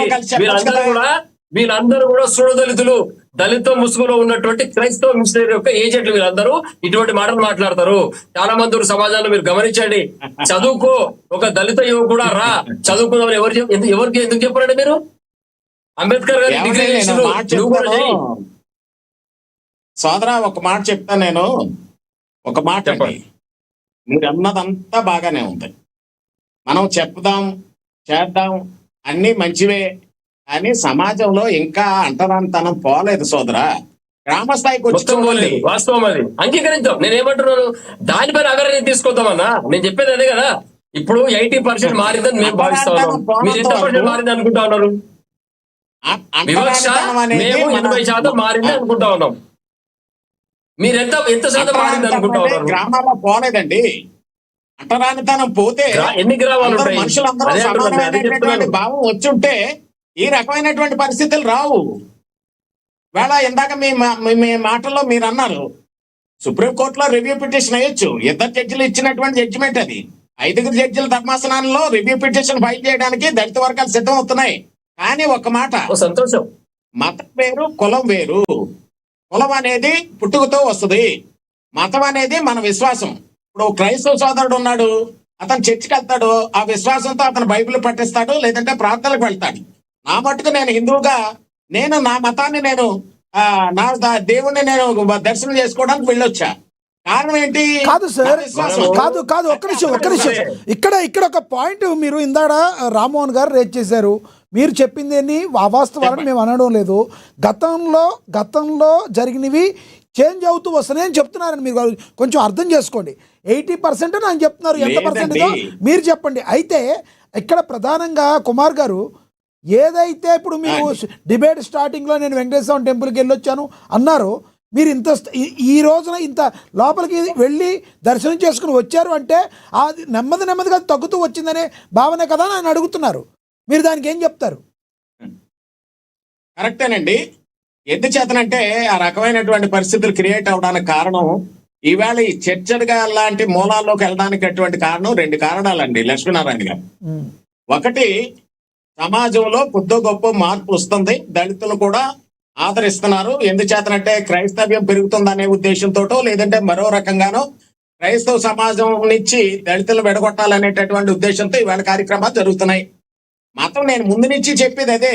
వీళ్ళందరూ కూడా సుడ దళితులు, దళిత ముసుగులో ఉన్నటువంటి క్రైస్తవ మిషనరీ యొక్క ఏజెంట్లు వీళ్ళందరూ ఇటువంటి మాటలు మాట్లాడతారు. చాలా మంది సమాజంలో మీరు గమనించండి. చదువుకో, ఒక దళిత యువకుడు రా చదువుకుందామని ఎవరికి ఎందుకు చెప్పరండి మీరు? అంబేద్కర్ గారు డిగ్రీ సోదరా ఒక మాట చెప్తాను నేను. ఒక మాట అండి, మీరు అన్నదంతా బాగానే ఉంది, మనం చెప్దాం చేద్దాం అన్ని మంచివే, కానీ సమాజంలో ఇంకా అంటరానితనం పోలేదు సోదరా. గ్రామ స్థాయికి వచ్చి వాస్తవం అది అంగీకరించాం. నేనేమంటున్నాను, దానిపైన అవేర్నెస్ తీసుకొద్దామన్నా. నేను చెప్పేది అదే కదా. ఇప్పుడు 80% మారిందని మేము భావిస్తా ఉన్నాం. మీరు ఎంత పర్సెంట్ మారింది అనుకుంటా ఉన్నారు? వివక్ష మేము 80% మారింది అనుకుంటా ఉన్నాం. మీరు ఎంత శాతం మారింది అనుకుంటా ఉన్నారు? గ్రామాల్లో పోలేదండి. అంటరానితనం పోతే ఎన్ని గ్రామాలు మనుషులందరూ సమానమైనటువంటి భావం వచ్చుంటే ఈ రకమైనటువంటి పరిస్థితులు రావు. వేళ ఇందాక మీ మాటల్లో మీరు అన్నారు, సుప్రీంకోర్టులో రివ్యూ పిటిషన్ వేయొచ్చు. 2 జడ్జిలు ఇచ్చినటువంటి జడ్జిమెంట్ అది. 5 జడ్జిల ధర్మాసనాల్లో రివ్యూ పిటిషన్ ఫైల్ చేయడానికి దళిత వర్గాలు సిద్ధం అవుతున్నాయి. కానీ ఒక మాట, సంతోషం, మతం వేరు, కులం వేరు. కులం అనేది పుట్టుకతో వస్తుంది, మతం అనేది మన విశ్వాసం. ఇప్పుడు క్రైస్తవ సోదరుడు ఉన్నాడు, అతను చర్చికి వెళ్తాడు, ఆ విశ్వాసంతో అతను బైబిల్ పఠిస్తాడు, లేదంటే ప్రార్థనలకు వెళ్తాడు. నా మట్టుకు నేను హిందువుగా నేను నా మతాన్ని నేను నా దేవుణ్ణి నేను దర్శనం చేసుకోవడానికి వెళ్ళొచ్చా. కారణం ఏంటి? కాదు సార్, కాదు ఒక్క నిమిషం. ఇక్కడ ఒక పాయింట్ మీరు ఇందాడ రామ్మోహన్ గారు రేజ్ చేశారు. మీరు చెప్పింది అవాస్తవాలని మేము అనడం లేదు. గతంలో జరిగినవి చేంజ్ అవుతూ వస్తున్నాయని చెప్తున్నారని మీరు కొంచెం అర్థం చేసుకోండి. 80% అని చెప్తున్నారు, ఎంత పర్సెంట్ మీరు చెప్పండి. అయితే ఇక్కడ ప్రధానంగా కుమార్ గారు ఏదైతే ఇప్పుడు మీరు డిబేట్ స్టార్టింగ్లో నేను వెంకటేశ్వర టెంపుల్కి వెళ్ళొచ్చాను అన్నారు, మీరు ఈ రోజున ఇంత లోపలికి వెళ్ళి దర్శనం చేసుకుని వచ్చారు అంటే అది నెమ్మదిగా తగ్గుతూ వచ్చిందనే భావనే కదా అని అడుగుతున్నారు. మీరు దానికి ఏం చెప్తారు? కరెక్టేనండి. ఎందుచేతనంటే ఆ రకమైనటువంటి పరిస్థితులు క్రియేట్ అవడానికి కారణం ఈవేళ ఈ చర్చలుగా లాంటి మూలాల్లోకి వెళ్ళడానికి అటువంటి కారణం 2 కారణాలండి లక్ష్మీనారాయణ గారు. ఒకటి, సమాజంలో కొద్దో గొప్ప మార్పు వస్తుంది, దళితులు కూడా ఆదరిస్తున్నారు. ఎందుచేతనంటే క్రైస్తవ్యం పెరుగుతుందనే ఉద్దేశంతోటో లేదంటే మరో రకంగానో క్రైస్తవ సమాజం నుంచి దళితులు వెడగొట్టాలనేటటువంటి ఉద్దేశంతో ఇవాళ కార్యక్రమాలు జరుగుతున్నాయి. మతం నేను ముందు నుంచి చెప్పేది అదే.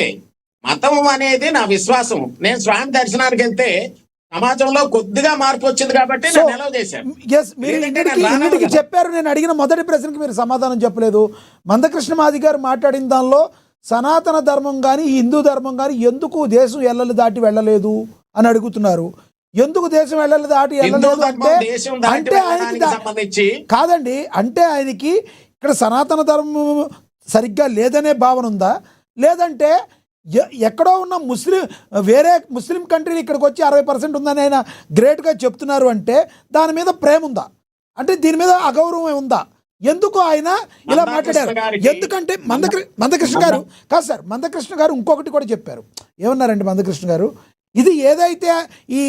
మతం అనేది నా విశ్వాసం. నేను స్వామి దర్శనానికి వెళ్తే సమాజంలో కొద్దిగా మార్పు వచ్చింది కాబట్టి నేను ఎలా చేశాను. మీరు చెప్పారు. నేను అడిగిన మొదటి ప్రశ్నకి మీరు సమాధానం చెప్పలేదు. మందకృష్ణ మాది గారు మాట్లాడిన దానిలో సనాతన ధర్మం కానీ హిందూ ధర్మం కానీ ఎందుకు దేశం ఎల్లలు దాటి వెళ్ళలేదు అని అడుగుతున్నారు. ఎందుకు దేశం ఎల్లలు దాటి వెళ్ళలేదు అంటే ఆయనకి కాదండి, అంటే ఆయనకి ఇక్కడ సనాతన ధర్మం సరిగ్గా లేదనే భావన ఉందా, లేదంటే ఎక్కడో ఉన్న వేరే ముస్లిం కంట్రీలు ఇక్కడికి వచ్చి 60% ఉందని ఆయన గ్రేట్గా చెప్తున్నారు అంటే దాని మీద ప్రేమ ఉందా, అంటే దీని మీద అగౌరవం ఉందా? ఎందుకు ఆయన ఇలా మాట్లాడారు? ఎందుకంటే మందకృష్ణ గారు కాదు సార్, మందకృష్ణ గారు ఇంకొకటి కూడా చెప్పారు. ఏమన్నారండి మందకృష్ణ గారు? ఇది ఏదైతే ఈ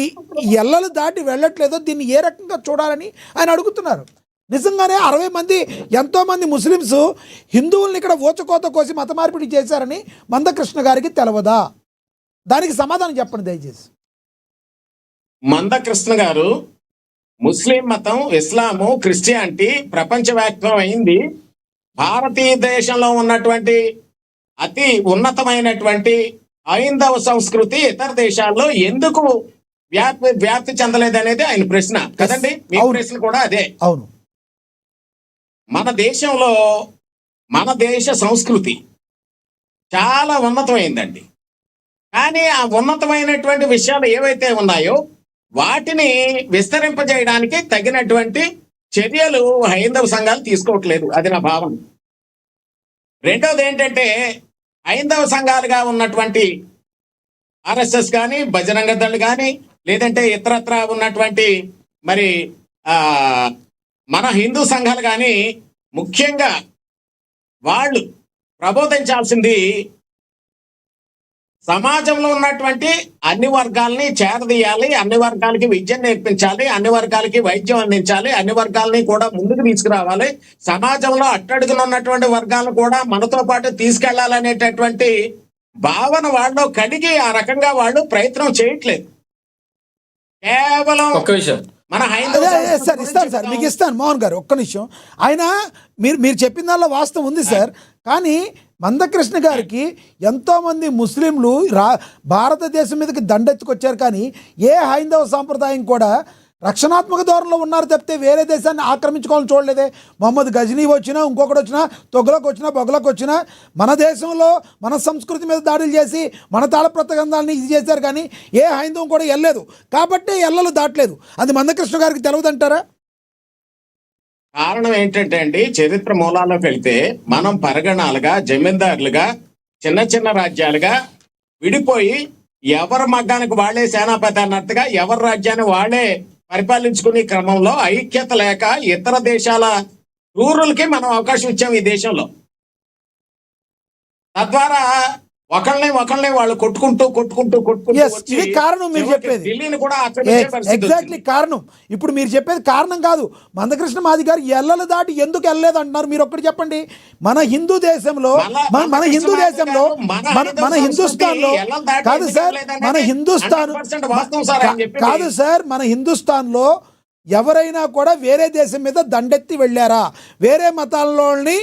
ఎల్లలు దాటి వెళ్ళట్లేదో దీన్ని ఏ రకంగా చూడాలని ఆయన అడుగుతున్నారు. నిజంగానే 60 మంది ఎంతోమంది ముస్లిమ్స్ హిందువుల్ని ఇక్కడ ఓచకోత కోసి మత మార్పిడి చేశారని మందకృష్ణ గారికి తెలవదా? దానికి సమాధానం చెప్పండి దయచేసి. మందకృష్ణ గారు, ముస్లిం మతం, ఇస్లాము, క్రిస్టియానిటీ ప్రపంచవ్యాప్తం అయింది. భారతదేశంలో ఉన్నటువంటి అతి ఉన్నతమైనటువంటి హైందవ సంస్కృతి ఇతర దేశాల్లో ఎందుకు వ్యాప్తి చెందలేదు అనేది ఆయన ప్రశ్న కదండి. మీ ప్రశ్న కూడా అదే. అవును, మన దేశంలో మన దేశ సంస్కృతి చాలా ఉన్నతమైందండి. కానీ ఆ ఉన్నతమైనటువంటి విషయాలు ఏవైతే ఉన్నాయో వాటిని విస్తరింపజేయడానికి తగినటువంటి చర్యలు హైందవ సంఘాలు తీసుకోవట్లేదు. అది నా భావన. రెండవది ఏంటంటే, హైందవ సంఘాలుగా ఉన్నటువంటి ఆర్ఎస్ఎస్ కానీ, బజరంగ దళ్ కానీ, లేదంటే ఇతరత్ర ఉన్నటువంటి మరి మన హిందూ సంఘాలు కానీ ముఖ్యంగా వాళ్ళు ప్రబోధించాల్సింది సమాజంలో ఉన్నటువంటి అన్ని వర్గాలని చేరదీయాలి, అన్ని వర్గాలకి విద్యను నేర్పించాలి, అన్ని వర్గాలకి వైద్యం అందించాలి, అన్ని వర్గాలని కూడా ముందుకు తీసుకురావాలి, సమాజంలో అట్టడుగున ఉన్నటువంటి వర్గాలను కూడా మనతో పాటు తీసుకెళ్లాలనేటటువంటి భావన వాళ్ళు కలిగి ఆ రకంగా వాళ్ళు ప్రయత్నం చేయట్లేదు. కేవలం ఒక్క విషయం, మన సార్ ఇస్తాను సార్, మీకు ఇస్తాను మోహన్ గారు, ఒక్క నిమిషం. ఆయన మీరు చెప్పిన దానిలో వాస్తవం ఉంది సార్. కానీ మందకృష్ణ గారికి ఎంతోమంది ముస్లింలు భారతదేశం మీదకి దండెత్తుకొచ్చారు, కానీ ఏ హైందవ సాంప్రదాయం కూడా రక్షణాత్మక ధోరణిలో ఉన్నారు తప్పితే వేరే దేశాన్ని ఆక్రమించుకోవాలని చూడలేదే. మొహమ్మద్ గజనీ వచ్చినా, ఇంకొకటి వచ్చినా, తొగ్గులకు వచ్చినా, బొగ్గలకు వచ్చినా మన దేశంలో మన సంస్కృతి మీద దాడులు చేసి మన తాళప్రత గ్రంథాలని ఇది చేశారు, కానీ ఏ హైందవం కూడా వెళ్ళలేదు. కాబట్టి ఎల్లలు దాటలేదు. అది మందకృష్ణ గారికి తెలియదంటారా? కారణం ఏంటంటే అండి, చరిత్ర మూలాల్లోకి వెళ్తే మనం పరిగణాలుగా, జమీందారులుగా, చిన్న చిన్న రాజ్యాలుగా విడిపోయి ఎవరి మగ్గానికి వాళ్లే సేనాపతి అన్నట్టుగా ఎవరి రాజ్యాన్ని వాళ్లే పరిపాలించుకునే క్రమంలో ఐక్యత లేక ఇతర దేశాల రూరులకి మనం అవకాశం ఇచ్చాం ఈ దేశంలో. తద్వారా ఒకళ్ళని వాళ్ళు కొట్టుకుంటూ ఇది కారణం మీరు చెప్పేది. ఢిల్లీని కూడా ఎగ్జాక్ట్లీ కారణం. ఇప్పుడు మీరు చెప్పేది కారణం కాదు. మందకృష్ణ మాది గారు ఎల్లలు దాటి ఎందుకు వెళ్ళలేదు అంటున్నారు. మీరు ఒక్కటి చెప్పండి. మన హిందూ దేశంలో మన హిందుస్థాన్లో కాదు సార్, మన హిందుస్థాన్ కాదు సార్, మన హిందుస్థాన్లో ఎవరైనా కూడా వేరే దేశం మీద దండెత్తి వెళ్ళారా? వేరే మతాల్లోని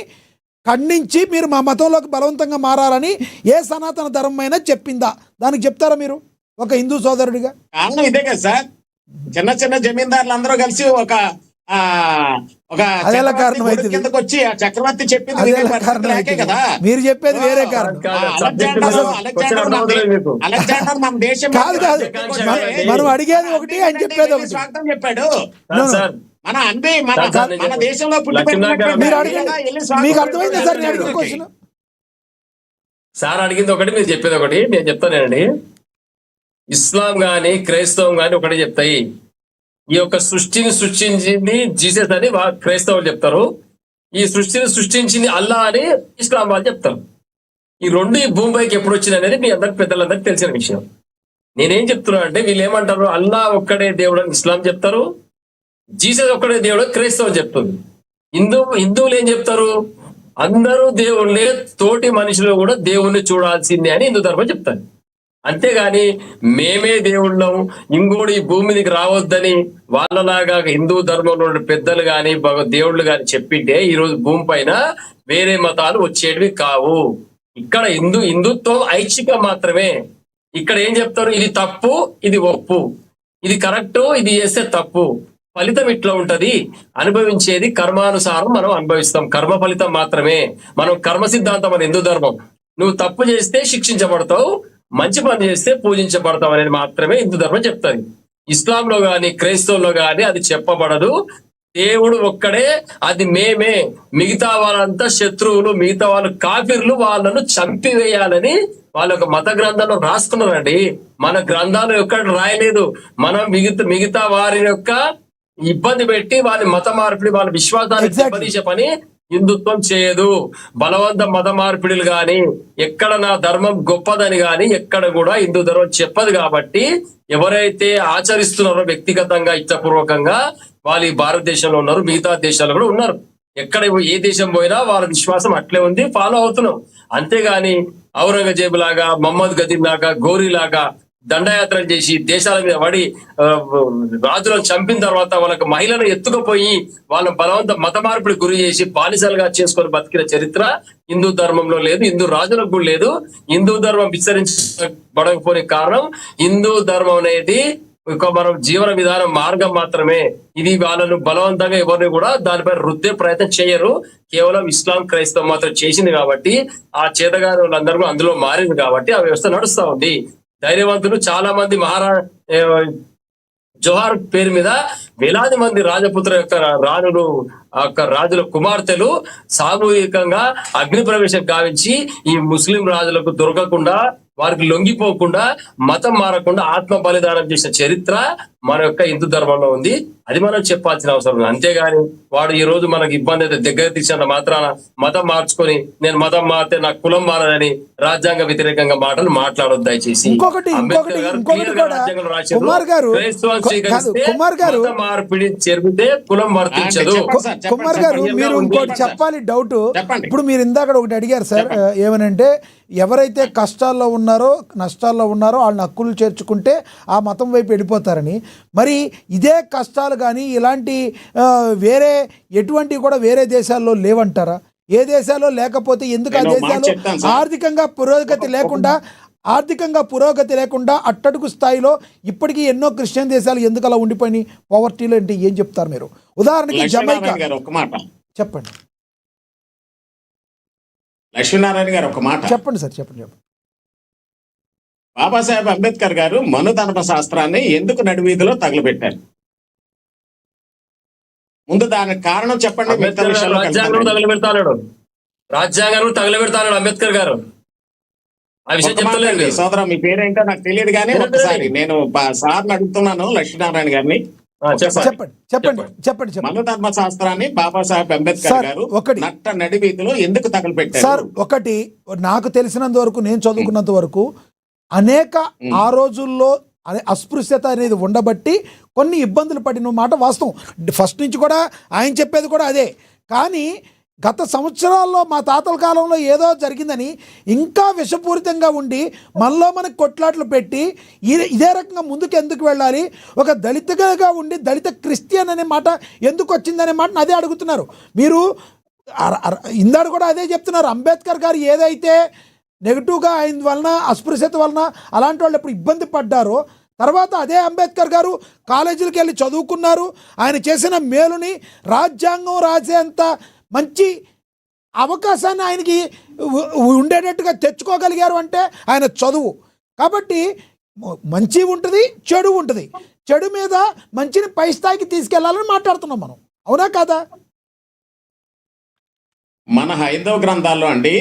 ఖండించి మీరు మా మతంలోకి బలవంతంగా మారాలని ఏ సనాతన ధర్మమైనా చెప్పిందా? దానికి చెప్తారా మీరు ఒక హిందూ సోదరుడిగా? కారణం ఇదే కదా సార్. చిన్న చిన్న జమీందారులు అందరూ కలిసి ఒక కిందకు వచ్చి ఆ చక్రవర్తి చెప్పింది కదా. మీరు చెప్పేది వేరే కారణం. అలెగ్జాండర్ మన దేశం కాదు కాదు, మనం అడిగేది ఒకటి, ఆయన చెప్పేది ఒకటి. స్వాగతం చెప్పాడు. మన దేశంలో మీకు అర్థమైందా సార్ నేను అడిగిన క్వశ్చన్? సార్ అడిగింది ఒకటి, మీరు చెప్పేది ఒకటి. నేను చెప్తానండి, ఇస్లాం గాని క్రైస్తవం గాని ఒకటి చెప్తాయి. ఈ యొక్క సృష్టిని సృష్టించింది జీసస్ అని క్రైస్తవులు చెప్తారు. ఈ సృష్టిని సృష్టించింది అల్లా అని ఇస్లాం వాళ్ళు చెప్తారు. ఈ రెండు ఈ భూమిపైకి ఎప్పుడు వచ్చింది అనేది మీ అందరికి పెద్దలందరికీ తెలిసిన విషయం. నేనేం చెప్తున్నా అంటే, వీళ్ళు ఏమంటారు, అల్లా ఒక్కడే దేవుడు అని ఇస్లాం చెప్తారు, జీసస్ ఒక్కడే దేవుడు క్రైస్తవం చెప్తుంది. హిందువులు ఏం చెప్తారు, అందరూ దేవుళ్ళే, తోటి మనుషులు కూడా దేవుణ్ణి చూడాల్సిందే అని హిందూ ధర్మం చెప్తారు. అంతేగాని మేమే దేవుళ్ళం, ఇంకోటి ఈ భూమి మీదకి రావద్దని వాళ్ళలాగా హిందూ ధర్మంలో పెద్దలు గాని దేవుళ్ళు గాని చెప్పింటే ఈ రోజు భూమి పైన వేరే మతాలు వచ్చేటివి కావు. ఇక్కడ హిందుత్వం ఐచ్ఛికం మాత్రమే. ఇక్కడ ఏం చెప్తారు, ఇది తప్పు, ఇది ఒప్పు, ఇది కరెక్ట్, ఇది చేస్తే తప్పు, ఫలితం ఇట్లా ఉంటది, అనుభవించేది కర్మానుసారం మనం అనుభవిస్తాం, కర్మ ఫలితం మాత్రమే. మనం కర్మ సిద్ధాంతం మన హిందూ ధర్మం. నువ్వు తప్పు చేస్తే శిక్షించబడతావు, మంచి పని చేస్తే పూజించబడతాం అనేది మాత్రమే హిందూ ధర్మం చెప్తుంది. ఇస్లాంలో గాని క్రైస్తవుల్లో గాని అది చెప్పబడదు. దేవుడు ఒక్కడే, అది మేమే, మిగతా వాళ్ళంతా శత్రువులు, మిగతా వాళ్ళు కాఫిర్లు, వాళ్ళను చంపివేయాలని వాళ్ళ యొక్క మత గ్రంథంలో రాసుకున్నారండి. మన గ్రంథాలు ఎక్కడ రాయలేదు. మనం మిగతా వారి యొక్క ఇబ్బంది పెట్టి వాళ్ళ మత మార్పిడి, వాళ్ళ విశ్వాసాన్ని దెబ్బతీసే పని హిందుత్వం చేయదు. బలవంత మత మార్పిడిలు గాని, ఎక్కడ నా ధర్మం గొప్పదని గాని ఎక్కడ కూడా హిందూ ధర్మం చెప్పదు. కాబట్టి ఎవరైతే ఆచరిస్తున్నారో వ్యక్తిగతంగా ఇష్టపూర్వకంగా వాళ్ళు ఈ భారతదేశంలో ఉన్నారు, మిగతా దేశాల్లో కూడా ఉన్నారు. ఎక్కడ ఏ దేశం పోయినా వాళ్ళ విశ్వాసం అట్లే ఉంది, ఫాలో అవుతున్నాం. అంతేగాని ఔరంగజేబు లాగా, మహమ్మద్ గదీర్ లాగా, గోరీ లాగా దండయాత్రలు చేసి దేశాల మీద పడి రాజులను చంపిన తర్వాత వాళ్ళకి మహిళలను ఎత్తుకుపోయి వాళ్ళ బలవంత మత మార్పిడి గురి చేసి బానిసలుగా చేసుకొని బతికిన చరిత్ర హిందూ ధర్మంలో లేదు, హిందూ రాజులకు కూడా లేదు. హిందూ ధర్మం విస్తరించబడకపోయే కారణం హిందూ ధర్మం అనేది ఒక మనం జీవన విధానం మార్గం మాత్రమే. ఇది వాళ్ళను బలవంతంగా ఎవరిని కూడా దానిపై రుద్దే ప్రయత్నం చేయరు. కేవలం ఇస్లాం క్రైస్తవం మాత్రం చేసింది కాబట్టి, ఆ చేతగాని వాళ్ళందరూ అందులో మారింది కాబట్టి ఆ వ్యవస్థ నడుస్తా ఉంది. ధైర్యవంతులు చాలా మంది జోహార్ పేరు మీద వేలాది మంది రాజపుత్ర యొక్క రాణులు ఆ యొక్క రాజుల కుమార్తెలు సామూహికంగా అగ్ని ప్రవేశం గావించి ఈ ముస్లిం రాజులకు దొరకకుండా, వారికి లొంగిపోకుండా, మతం మారకుండా ఆత్మ బలిదానం చేసిన చరిత్ర మన యొక్క హిందూ ధర్మంలో ఉంది. అది మనం చెప్పాల్సిన అవసరం ఉంది. అంతేగాని వాడు ఈ రోజు మనకు ఇబ్బంది అయితే దగ్గర తీసినంత మాత్రాన మతం మార్చుకొని నేను మతం మారితే నాకు కులం మారదని రాజ్యాంగ వ్యతిరేకంగా మాటలు మాట్లాడొద్దు దయచేసి. ఇంకొకటి కూడా కుమార్ గారు మత మార్పిడి జరిగితే కులం వర్తించదు. కుమార్ గారు మీరు ఇంకోటి చెప్పాలి డౌట్. ఇప్పుడు మీరు ఇందాక ఒకటి అడిగారు సార్, ఏమనంటే ఎవరైతే కష్టాల్లో ఉన్నారో నష్టాల్లో ఉన్నారో వాళ్ళని హక్కులు చేర్చుకుంటే ఆ మతం వైపు వెళ్ళిపోతారని. మరి ఇదే కష్టాలు కానీ ఇలాంటి వేరే ఎటువంటి కూడా వేరే దేశాల్లో లేవంటారా? ఏ దేశాల్లో లేకపోతే ఎందుకు ఆ దేశాల్లో ఆర్థికంగా పురోగతి లేకుండా అట్టడుగు స్థాయిలో ఇప్పటికీ ఎన్నో క్రిస్టియన్ దేశాలు ఎందుకు అలా ఉండిపోయినాయి పవర్టీలో అంటే ఏం చెప్తారు మీరు? ఉదాహరణకి జమైకా చెప్పండి. లక్ష్మీనారాయణ గారు ఒక మాట చెప్పండి సార్, చెప్పండి. బాబాసాహెబ్ అంబేద్కర్ గారు మనుధర్మ శాస్త్రాన్ని ఎందుకు నడివీధిలో తగలబెట్టారు? ముందు దానికి కారణం చెప్పండి. రాజ్యాంగం తగలబెడతాడు అంబేద్కర్ గారు. ఆ విషయం చెప్తలేదు సోదరా, మీ పేరేంటో నాకు తెలియదు కానీ ఒకసారి నేను సార్ని అడుగుతున్నాను లక్ష్మీనారాయణ గారిని. చెప్పండి. మనుధర్మ శాస్త్రాన్ని బాబాసాహెబ్ అంబేద్కర్ గారు నట్ట నడివీధిలో ఎందుకు తగలబెట్టారు? సార్ ఒకటి నాకు తెలిసినంత వరకు, నేను చదువుకున్నంత వరకు అనేక ఆ రోజుల్లో అస్పృశ్యత అనేది ఉండబట్టి కొన్ని ఇబ్బందులు పడిన మాట వాస్తవం. ఫస్ట్ నుంచి కూడా ఆయన చెప్పేది కూడా అదే. కానీ గత సంవత్సరాల్లో మా తాతల కాలంలో ఏదో జరిగిందని ఇంకా విషపూరితంగా ఉండి మనలో మనకు కొట్లాట్లు పెట్టి ఇదే రకంగా ముందుకు ఎందుకు వెళ్ళాలి? ఒక దళితగా ఉండి దళిత క్రిస్టియన్ అనే మాట ఎందుకు వచ్చిందనే మాటను అదే అడుగుతున్నారు మీరు. ఇందాడు కూడా అదే చెప్తున్నారు. అంబేద్కర్ గారు ఏదైతే నెగిటివ్గా ఆయన వలన అస్పృశ్యత వలన అలాంటి వాళ్ళు ఎప్పుడు ఇబ్బంది పడ్డారో, తర్వాత అదే అంబేద్కర్ గారు కాలేజీలకు వెళ్ళి చదువుకున్నారు. ఆయన చేసిన మేలుని రాజ్యాంగం రాసేంత మంచి అవకాశాన్ని ఆయనకి ఉండేటట్టుగా తెచ్చుకోగలిగారు అంటే ఆయన చదువు. కాబట్టి మంచి ఉంటుంది, చెడు ఉంటుంది. చెడు మీద మంచిని పై స్థాయికి తీసుకెళ్లాలని మాట్లాడుతున్నాం మనం, అవునా కాదా? మన హైందవ గ్రంథాల్లో అండి,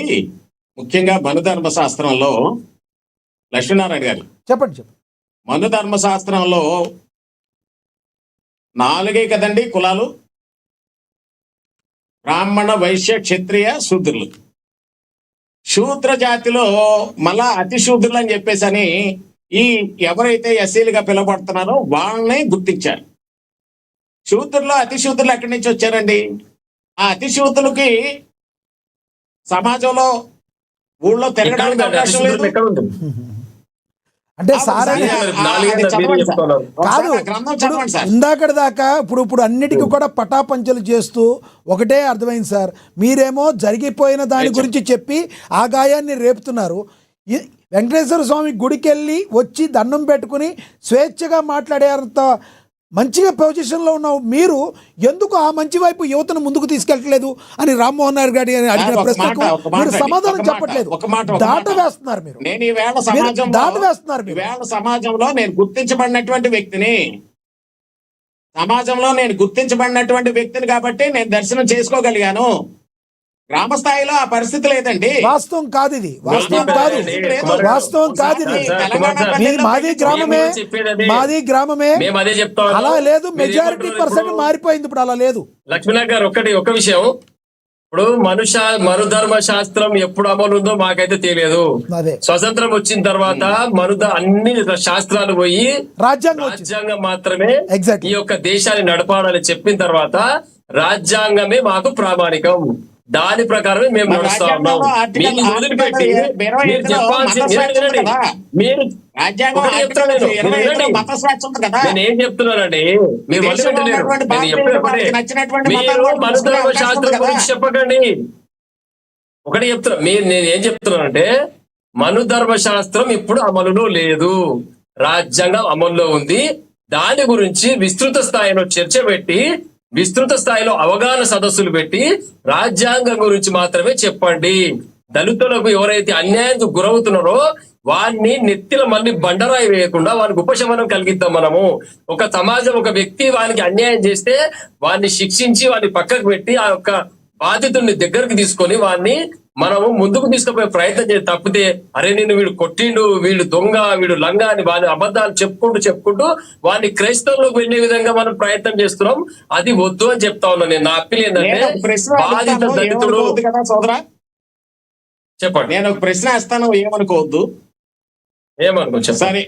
ముఖ్యంగా మనుధర్మ శాస్త్రంలో లక్ష్మీనారాయణ గారు చెప్పండి. మనుధర్మ శాస్త్రంలో 4 కదండి కులాలు: బ్రాహ్మణ, వైశ్య, క్షత్రియ, శూద్రులు. శూద్ర జాతిలో మళ్ళా అతి శూద్రులు అని చెప్పేసి అని ఈ ఎవరైతే ఎస్సీలుగా పిలువబడుతున్నారో వాళ్ళని గుర్తించారు. శూద్రులు అతి శూద్రులు ఎక్కడి నుంచి వచ్చారండి? ఆ అతి శూద్రులకి సమాజంలో ఊళ్ళో తిరగడానికి అవకాశం లేదు. అంటే కాదు, ఇందాక దాకా ఇప్పుడు అన్నిటికీ కూడా పటాపంచలు చేస్తూ ఒకటే అర్థమైంది సార్. మీరేమో జరిగిపోయిన దాని గురించి చెప్పి ఆ గాయాన్ని రేపుతున్నారు. వెంకటేశ్వర స్వామి గుడికి వెళ్ళి వచ్చి దండం పెట్టుకుని స్వేచ్ఛగా మాట్లాడేంత మంచిగా పొజిషన్లో ఉన్న మీరు ఎందుకు ఆ మంచి వైపు యువతను ముందుకు తీసుకెళ్ళట్లేదు అని రామ్మోహన్ నాయుడు గారి అడిగిన ప్రశ్నకు మీరు సమాధానం చెప్పట్లేదు. దాట వేస్తున్నారు మీరు. నేను ఈవేళ సమాజంలో నేను గుర్తించబడినటువంటి వ్యక్తిని కాబట్టి నేను దర్శనం చేసుకోగలిగాను. గ్రామ స్థాయిలో ఆ పరిస్థితి లేదండి. వాస్తవం కాదు ఇది. మాది గ్రామమే అలా లేదు. మెజారిటీ పర్సెంట్ మారిపోయింది ఇప్పుడు, అలా లేదు. లక్ష్మీనారాయణ గారు ఒక విషయం, ఇప్పుడు మనుధర్మ శాస్త్రం ఎప్పుడు అమలు ఉందో మాకైతే తెలియదు. స్వతంత్రం వచ్చిన తర్వాత అన్ని శాస్త్రాలు పోయి రాజ్యాంగం మాత్రమే ఈ యొక్క దేశాన్ని నడపాలని చెప్పిన తర్వాత రాజ్యాంగమే మాకు ప్రామాణికం. దాని ప్రకారమే మేము నడుస్తా ఉన్నాం. మీరు వదిలిపెట్టి మీరు నేనేం చెప్తున్నానండి, మీరు వదిలిపెట్టలేరు. మీరు మనుధర్మ శాస్త్రం గురించి చెప్పకండి. ఒకటి చెప్తున్నా, నేనేం చెప్తున్నానంటే మనుధర్మ శాస్త్రం ఇప్పుడు అమలులో లేదు, రాజ్యాంగం అమల్లో ఉంది. దాని గురించి విస్తృత స్థాయిలో చర్చ పెట్టి, విస్తృత స్థాయిలో అవగాహన సదస్సులు పెట్టి రాజ్యాంగం గురించి మాత్రమే చెప్పండి. దళితులకు ఎవరైతే అన్యాయానికి గురవుతున్నారో వాడిని నెత్తిలో మళ్ళీ బండరాయి వేయకుండా వానికి ఉపశమనం కలిగిద్దాం మనము. ఒక సమాజం, ఒక వ్యక్తి వానికి అన్యాయం చేస్తే వాడిని శిక్షించి వాడిని పక్కకు పెట్టి ఆ యొక్క బాధితుడిని దగ్గరికి తీసుకొని వాడిని మనము ముందుకు తీసుకుపోయే ప్రయత్నం చేసి, తప్పితే అరే నిన్ను వీడు కొట్టిండు, వీడు దొంగ, వీడు లంగా అని వాని అబద్ధాలు చెప్పుకుంటూ వాడిని క్రైస్తవంలోకి వెళ్లే విధంగా మనం ప్రయత్నం చేస్తున్నాం. అది వద్దు అని చెప్తా ఉన్నా నేను. నా అప్పీల్ ఏంటంటే నేను ఒక ప్రశ్న బాధిత అడుగుతాను, దళితుడు ఏమనుకోవద్దు కదా సోదరా. చెప్పండి. నేను ఒక ప్రశ్న వేస్తాను, ఏమనుకోవద్దు. ఏమనుకో చెప్పండి. సరే,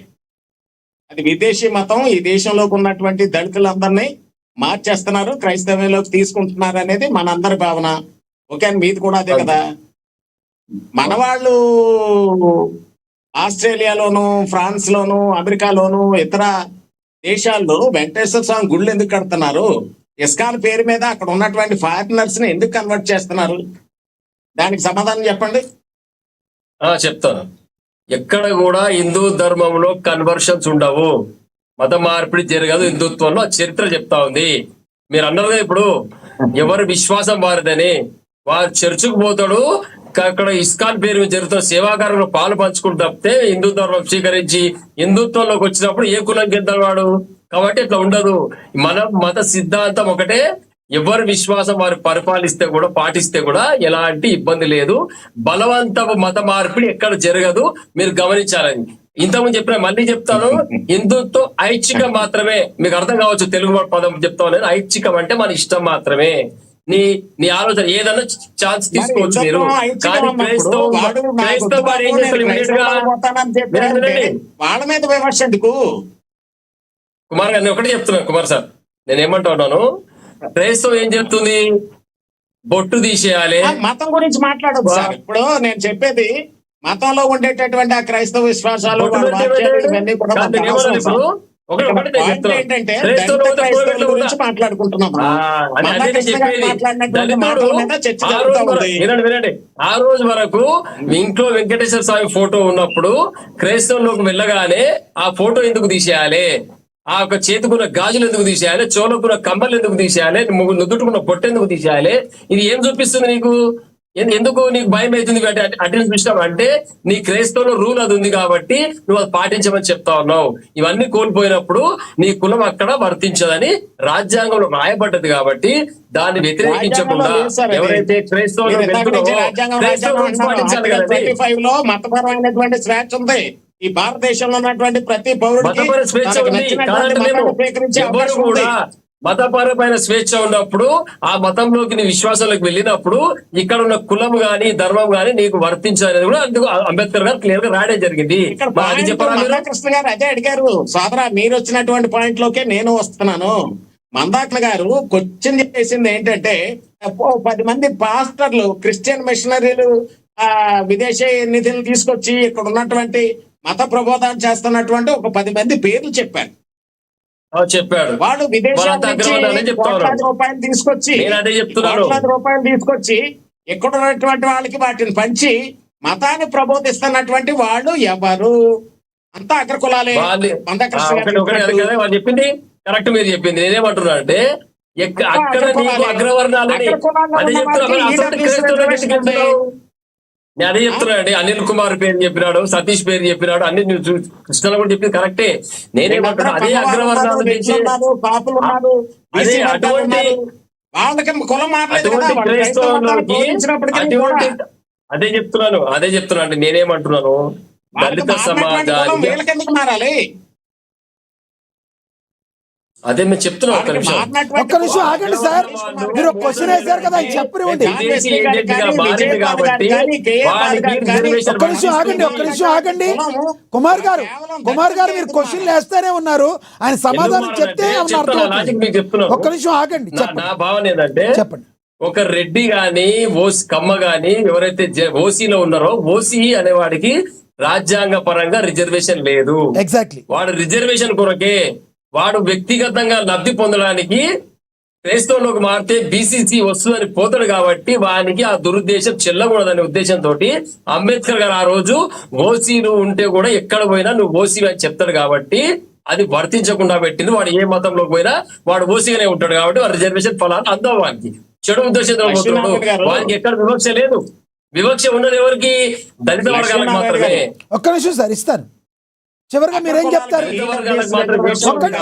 అది విదేశీ మతం ఈ దేశంలోకి ఉన్నటువంటి దళితులందరినీ మార్చేస్తున్నారు, క్రైస్తవంలోకి తీసుకుంటున్నారు అనేది మనందరి భావన. ఓకే, మీది కూడా అదే కదా. మన వాళ్ళు ఆస్ట్రేలియాలోను, ఫ్రాన్స్ లోను, అమెరికాలోను, ఇతర దేశాల్లో వెంకటేశ్వర స్వామి గుళ్ళు ఎందుకు కడుతున్నారు? ఇస్కాన్ పేరు మీద అక్కడ ఉన్నటువంటి ఫారినర్స్ ని ఎందుకు కన్వర్ట్ చేస్తున్నారు? దానికి సమాధానం చెప్పండి. చెప్తాను. ఎక్కడ కూడా హిందూ ధర్మంలో కన్వర్షన్స్ ఉండవు, మత మార్పిడి జరగదు హిందుత్వంలో. చరిత్ర చెప్తా ఉంది. మీరు అన్నారు కదా ఇప్పుడు ఎవరి విశ్వాసం వారిదని. వారు చర్చికి పోతాడు, అక్కడ ఇస్కాన్ పేరు మీద జరుగుతున్న సేవాకారంలో పాలు పంచుకుంటూ తప్పితే హిందూ ధర్మం స్వీకరించి హిందుత్వంలోకి వచ్చినప్పుడు ఏ కులం గెలుతాడు వాడు? కాబట్టి ఇట్లా ఉండదు. మన మత సిద్ధాంతం ఒకటే, ఎవరి విశ్వాసం వారు పరిపాలిస్తే కూడా, పాటిస్తే కూడా ఎలాంటి ఇబ్బంది లేదు. బలవంతపు మత మార్పిడి ఎక్కడ జరగదు, మీరు గమనించాలని. ఇంతకుముందు చెప్పిన, మళ్ళీ చెప్తాను, హిందుత్వం ఐచ్ఛికం మాత్రమే. మీకు అర్థం కావచ్చు తెలుగు పదం చెప్తాను నేను. ఐచ్ఛికం అంటే మన ఇష్టం మాత్రమే. నీ ఆలోచన ఏదన్నా ఛాన్స్ తీసుకోవచ్చు మీరు. కానీ క్రైస్తవ వాడు ఏం చేస్తారు? ఇమీడియట్ గా వాళ్ళ మీద విమర్శ ఎందుకు? కుమార్ గారు, నేను ఒకటే చెప్తున్నాను కుమార్ సార్, నేను ఏమంటా ఉన్నాను, క్రైస్తవం ఏం చెప్తుంది? బొట్టు తీసేయాలి. మతం గురించి మాట్లాడదు సార్. ఇప్పుడు నేను చెప్పేది మతంలో ఉండేటటువంటి ఆ క్రైస్తవ విశ్వాసాలు గురించి మాట్లాడుకుంటున్నాము. వినండి. ఆ రోజు వరకు ఇంట్లో వెంకటేశ్వర స్వామి ఫోటో ఉన్నప్పుడు క్రైస్తవంలోకి వెళ్ళగానే ఆ ఫోటో ఎందుకు తీసేయాలి? ఆ యొక్క చేతుకున్న గాజులు ఎందుకు తీసేయాలి? చోలకున్న కమ్మలు ఎందుకు తీసేయాలి? నుదుటుకున్న పొట్టు ఎందుకు తీసేయాలి? ఇది ఏం చూపిస్తుంది నీకు? ఎందుకు నీకు భయం అవుతుంది అటెండెన్స్ ఇష్టం అంటే? నీ క్రైస్తవంలో రూల్ అది ఉంది కాబట్టి నువ్వు అది పాటించమని చెప్తా ఉన్నావు. ఇవన్నీ కోల్పోయినప్పుడు నీ కులం అక్కడ వర్తించదని రాజ్యాంగంలో రాయబడ్డది కాబట్టి దాన్ని వ్యతిరేకించకుండా ఎవరైతే క్రైస్తవులు పాటించాలి కదా. మతపరమైనటువంటి స్వేచ్ఛ ఉంది ఈ భారతదేశంలో ఉన్నటువంటి ప్రతి పౌరుడికి. స్వేచ్ఛ ఉంది, ఎవరు కూడా మతపరమైన స్వేచ్ఛ ఉన్నప్పుడు ఆ మతంలోకి నీ విశ్వాసంలోకి వెళ్ళినప్పుడు ఇక్కడ ఉన్న కులం గాని ధర్మం గాని నీకు వర్తించాలనేది కూడా అందుకు అంబేద్కర్ గారు క్లియర్ గా రాయడం జరిగింది. కృష్ణ గారు అదే అడిగారు సోదరా. మీరు వచ్చినటువంటి పాయింట్ లోకే నేను వస్తున్నాను. మందాకృష్ణ గారు క్వశ్చన్ చేసింది ఏంటంటే, 10 మంది పాస్టర్లు, క్రిస్టియన్ మిషనరీలు విదేశీ నిధులు తీసుకొచ్చి ఇక్కడ ఉన్నటువంటి మత ప్రబోధం చేస్తున్నటువంటి ఒక 10 మంది పేర్లు చెప్పారు. వాడు విదేశాల రూపాయలు తీసుకొచ్చి ఇక్కడ ఉన్నటువంటి వాళ్ళకి వాటిని పంచి మతాన్ని ప్రబోధిస్తున్నటువంటి వాళ్ళు ఎవరు? అంతా అగ్ర కులాలే. చెప్పింది కరెక్ట్, మీరు చెప్పింది. నేనేమంటున్నా అంటే అక్కడ నీకు అగ్రవర్ణాలని అదే చెప్తున్నా. నేను అదే చెప్తున్నా అండి. అనిల్ కుమార్ పేరు చెప్పినాడు, సతీష్ పేరు చెప్పినాడు, అన్ని కృష్ణలో కూడా చెప్పింది కరెక్టే. నేనేమంటున్నా అదే అగ్రవర్ణాలు అదే అదే చెప్తున్నాను అంటే నేనేమంటున్నాను, దళిత సమాజానికి మారాలి. అదే మేము చెప్తున్నాం. ఒక్క నిమిషం ఆగండి సార్, మీరు క్వశ్చన్ వేశారు కదా, చెప్పనివ్వండి. ఒక్క నిమిషం ఆగండి. కుమార్ గారు మీరు క్వశ్చన్లు వేస్తానే ఉన్నారు, ఆయన సమాధానం చెప్తే ఒక్క నిమిషం ఆగండి. నా భావన ఏంటంటే, చెప్పండి. ఒక రెడ్డి గాని కమ్మ గాని ఎవరైతే ఓసీలో ఉన్నారో, ఓసీ అనేవాడికి రాజ్యాంగ పరంగా రిజర్వేషన్ లేదు. ఎగ్జాక్ట్లీ. వాడు రిజర్వేషన్ కొరకే, వాడు వ్యక్తిగతంగా లబ్ధి పొందడానికి క్రైస్తవంలోకి మారితే బీసీసీ వస్తుందని పోతాడు కాబట్టి వానికి ఆ దురుద్దేశం చెల్లకూడదనే ఉద్దేశంతో అంబేద్కర్ గారు ఆ రోజు ఓసీలు ఉంటే కూడా ఎక్కడ పోయినా నువ్వు ఓసీ అని చెప్తాడు కాబట్టి అది వర్తించకుండా పెట్టింది. వాడు ఏ మతంలోకి పోయినా వాడు ఓసీగానే ఉంటాడు కాబట్టి వాడు రిజర్వేషన్ ఫలాలు అందం వానికి. చెడు ఉద్దేశంతో పోతున్నాడు, వానికి ఎక్కడ వివక్ష లేదు. వివక్ష ఉన్నది ఎవరికి? దళిత వర్గాలకు మాత్రమే. ఒక్క నిమిషం సార్ ఇస్తాను. చివరిగా మీరేం చెప్తారు?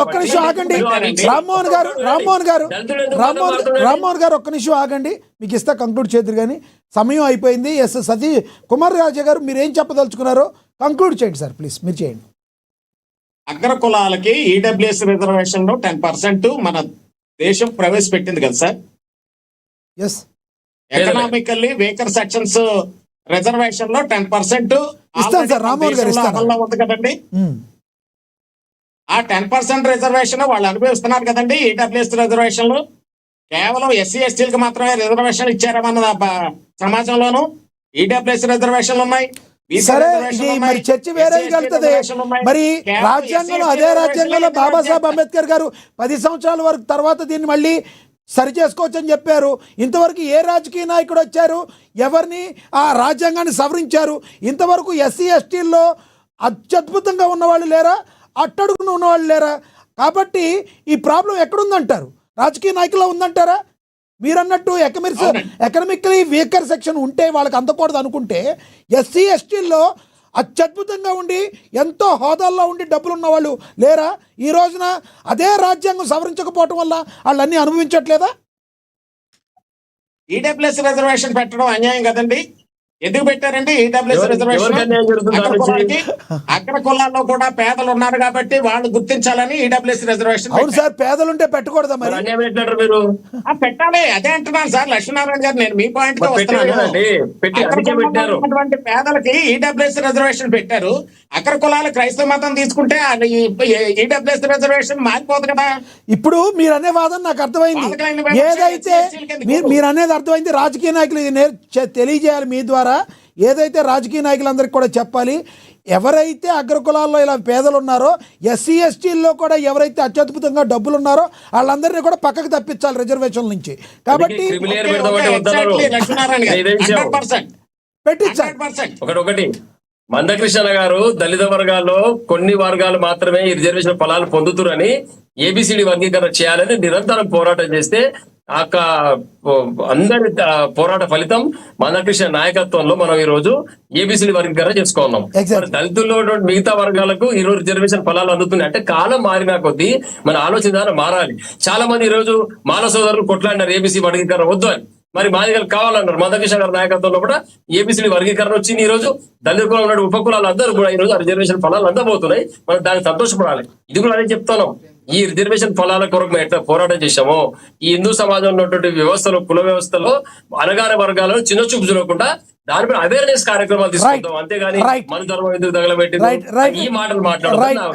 ఒక్క నిమిషం ఆగండి రామ్మోహన్ గారు ఒక్క నిమిషం ఆగండి, మీకు ఇస్తా, కంక్లూడ్ చేద్దరు కానీ సమయం అయిపోయింది. ఎస్ సతీష్ కుమార్ రాజా గారు మీరు ఏం చెప్పదలుచుకున్నారో కంక్లూడ్ చేయండి సార్, ప్లీజ్ మీరు చేయండి. అగ్ర కులాలకి ఈడబ్ల్యూఎస్ రిజర్వేషన్ లో 10% మన దేశం ప్రవేశపెట్టింది కదా sir. Yes, economically weaker sections reservation లో 10% ఇస్తాను సార్, రామ్మోహన్ గారు ఇస్తాను. అమల్లో ఉంది కదండి. ఆ 10% రిజర్వేషన్ వాళ్ళు అనుభవిస్తున్నారు కదండి. ఈడబ్ల్యూఎస్ రిజర్వేషన్ లో కేవలం ఎస్సీ ఎస్టీలకు మాత్రమే రిజర్వేషన్ ఇచ్చారన్న సమాజంలోనూ ఈడబ్ల్యూఎస్ రిజర్వేషన్లు ఉన్నాయి. సరే, ఇది మరి చర్చ వేరే వెళ్తుంది. మరి రాజ్యాంగంలో, అదే రాజ్యాంగంలో బాబాసాహెబ్ అంబేద్కర్ గారు 10 సంవత్సరాల వరకు తర్వాత దీన్ని మళ్ళీ సరి చేసుకోవచ్చు అని చెప్పారు. ఇంతవరకు ఏ రాజకీయ నాయకుడు వచ్చారు, ఎవరిని ఆ రాజ్యాంగాన్ని సవరించారు? ఇంతవరకు ఎస్సీ ఎస్టీల్లో అత్యద్భుతంగా ఉన్నవాళ్ళు లేరా, అట్టడుగున ఉన్నవాళ్ళు లేరా? కాబట్టి ఈ ప్రాబ్లం ఎక్కడుందంటారు? రాజకీయ నాయకుల్లో ఉందంటారా? మీరన్నట్టు ఎకనామికలీ వీకర్ సెక్షన్ ఉంటే వాళ్ళకి అందకూడదు అనుకుంటే, ఎస్సీ ఎస్టీల్లో అత్యద్భుతంగా ఉండి ఎంతో హోదాల్లో ఉండి డబ్బులు ఉన్న వాళ్ళు లేరా? ఈ రోజున అదే రాజ్యాంగం సవరించకపోవటం వల్ల వాళ్ళన్నీ అనుభవించట్లేదా? ఈడబ్ల్యూఎస్ రిజర్వేషన్ పెట్టడం అన్యాయం కదండి. ఎందుకు పెట్టారండి ఈడబ్ల్యూఎస్ రిజర్వేషన్? అగ్ర కులాల్లో కూడా పేదలు ఉన్నారు కాబట్టి వాళ్ళు గుర్తించాలని ఈడబ్ల్యూఎస్ రిజర్వేషన్. అవును సార్, పేదలుంటే పెట్టకూడదా మరి? మీరు పెట్టాలి, అదే అంటున్నాను సార్ లక్ష్మీనారాయణ గారు. నేను మీ పాయింట్ గా వస్తున్నాను. పేదలకి ఈడబ్ల్యూఎస్ రిజర్వేషన్ పెట్టారు. అగ్ర కులాలు క్రైస్తవ మతం తీసుకుంటే ఈడబ్ల్యూఎస్ రిజర్వేషన్ మారిపోదు కదా. ఇప్పుడు మీరు అనే వాదన నాకు అర్థమైంది. ఏదైతే మీరు అనేది అర్థమైంది. రాజకీయ నాయకులు ఇది తెలియజేయాలి మీ ద్వారా. ఏదైతే రాజకీయ నాయకులందరికీ కూడా చెప్పాలి, ఎవరైతే అగ్రకులాల్లో ఇలా పేదలు ఉన్నారో, ఎస్సీ ఎస్టీల్లో కూడా ఎవరైతే అత్యద్భుతంగా డబ్బులు ఉన్నారో వాళ్ళందరినీ కూడా పక్కకు తప్పించాలి రిజర్వేషన్ నుంచి. కాబట్టి పెట్టించాలి. ఒకటి మందకృష్ణ గారు దళిత వర్గాల్లో కొన్ని వర్గాలు మాత్రమే ఈ రిజర్వేషన్ ఫలాలు పొందుతురని ఏబిసిడి వర్గీకరణ చేయాలని నిరంతరం పోరాటం చేస్తే అందరి పోరాట ఫలితం మందకృష్ణ నాయకత్వంలో మనం ఈ రోజు ఏబిసిడి వర్గీకరణ చేసుకున్నాం. దళితుల్లో మిగతా వర్గాలకు ఈ రోజు రిజర్వేషన్ ఫలాలు అందుతున్నాయి అంటే కాలం మారినా కొద్దీ మన ఆలోచన ద్వారా మారాలి. చాలా మంది ఈ రోజు మాల సోదరులు కొట్లాడినారు ఏబిసి వర్గీకరణ వద్దు అని. మరి మాదిగలు కావాలన్నారు. మందకృష్ణ గారి నాయకత్వంలో కూడా ఏబిసిడి వర్గీకరణ వచ్చింది. ఈ రోజు దళిత కులం ఉన్న ఉపకులాలు అందరూ కూడా ఈ రోజు రిజర్వేషన్ ఫలాలు అందబోతున్నాయి. మనం దానికి సంతోషపడాలి. ఇది కూడా అదే చెప్తున్నాం. ఈ రిజర్వేషన్ ఫలాల కొరకు మేము ఎట్లా పోరాటం చేశామో, ఈ హిందూ సమాజంలో ఉన్నటువంటి వ్యవస్థలో, కుల వ్యవస్థలో అనగానే వర్గాలను చిన్న చూపు చూడకుండా దానిపై అవేర్నెస్ కార్యక్రమాలు తీసుకుంటాం. అంతేగాని మన ధర్మం ఎందుకు తగలబెట్టి ఈ మాటలు మాట్లాడతాం.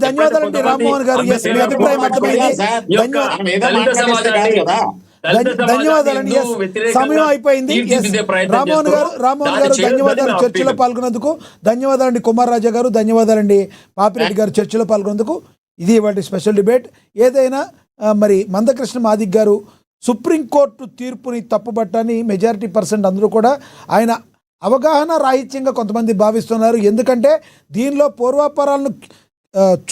ధన్యవాదాలు రామ్మోహన్ గారు. ధన్యవాదాలండి. సమయం అయిపోయింది. రామ్మోహన్ గారు ధన్యవాదాలు చర్చలో పాల్గొన్నందుకు. ధన్యవాదాలండి కుమార్ రాజా గారు. ధన్యవాదాలండి పాపిరెడ్డి గారు చర్చలో పాల్గొన్నందుకు. ఇది వాటి స్పెషల్ డిబేట్. ఏదైనా మరి మందకృష్ణ మాదిగ్ గారు సుప్రీంకోర్టు తీర్పుని తప్పుపట్టని మెజారిటీ పర్సెంట్ అందరూ కూడా ఆయన అవగాహన రాహిత్యంగా కొంతమంది భావిస్తున్నారు. ఎందుకంటే దీనిలో పూర్వాపరాలను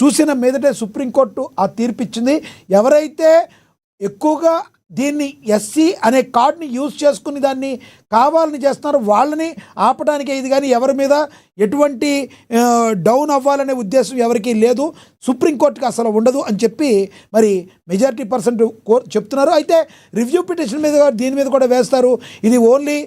చూసిన మీదటే సుప్రీంకోర్టు ఆ తీర్పు ఇచ్చింది. ఎవరైతే ఎక్కువగా దీన్ని ఎస్సీ అనే కార్డుని యూజ్ చేసుకుని దాన్ని కావాలని చేస్తున్నారు వాళ్ళని ఆపడానికే ఇది, కానీ ఎవరి మీద ఎటువంటి డౌన్ అవ్వాలనే ఉద్దేశం ఎవరికీ లేదు, సుప్రీంకోర్టుకి అసలు ఉండదు అని చెప్పి మరి మెజారిటీ పర్సెంట్ చెప్తున్నారు. అయితే రివ్యూ పిటిషన్ మీద దీని మీద కూడా వేస్తారు. ఇది ఓన్లీ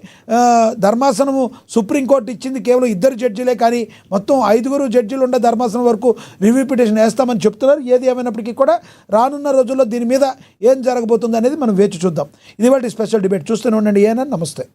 ధర్మాసనము సుప్రీంకోర్టు ఇచ్చింది కేవలం 2 జడ్జీలే, కానీ మొత్తం 5 జడ్జీలు ఉండే ధర్మాసనం వరకు రివ్యూ పిటిషన్ వేస్తామని చెప్తున్నారు. ఏది ఏమైనప్పటికీ కూడా రానున్న రోజుల్లో దీని మీద ఏం జరగబోతుంది అనేది మనం వేచి చూద్దాం. ఇది వాటి స్పెషల్ డిబేట్. చూస్తూనే ఉండండి. ఏనా నమస్తే.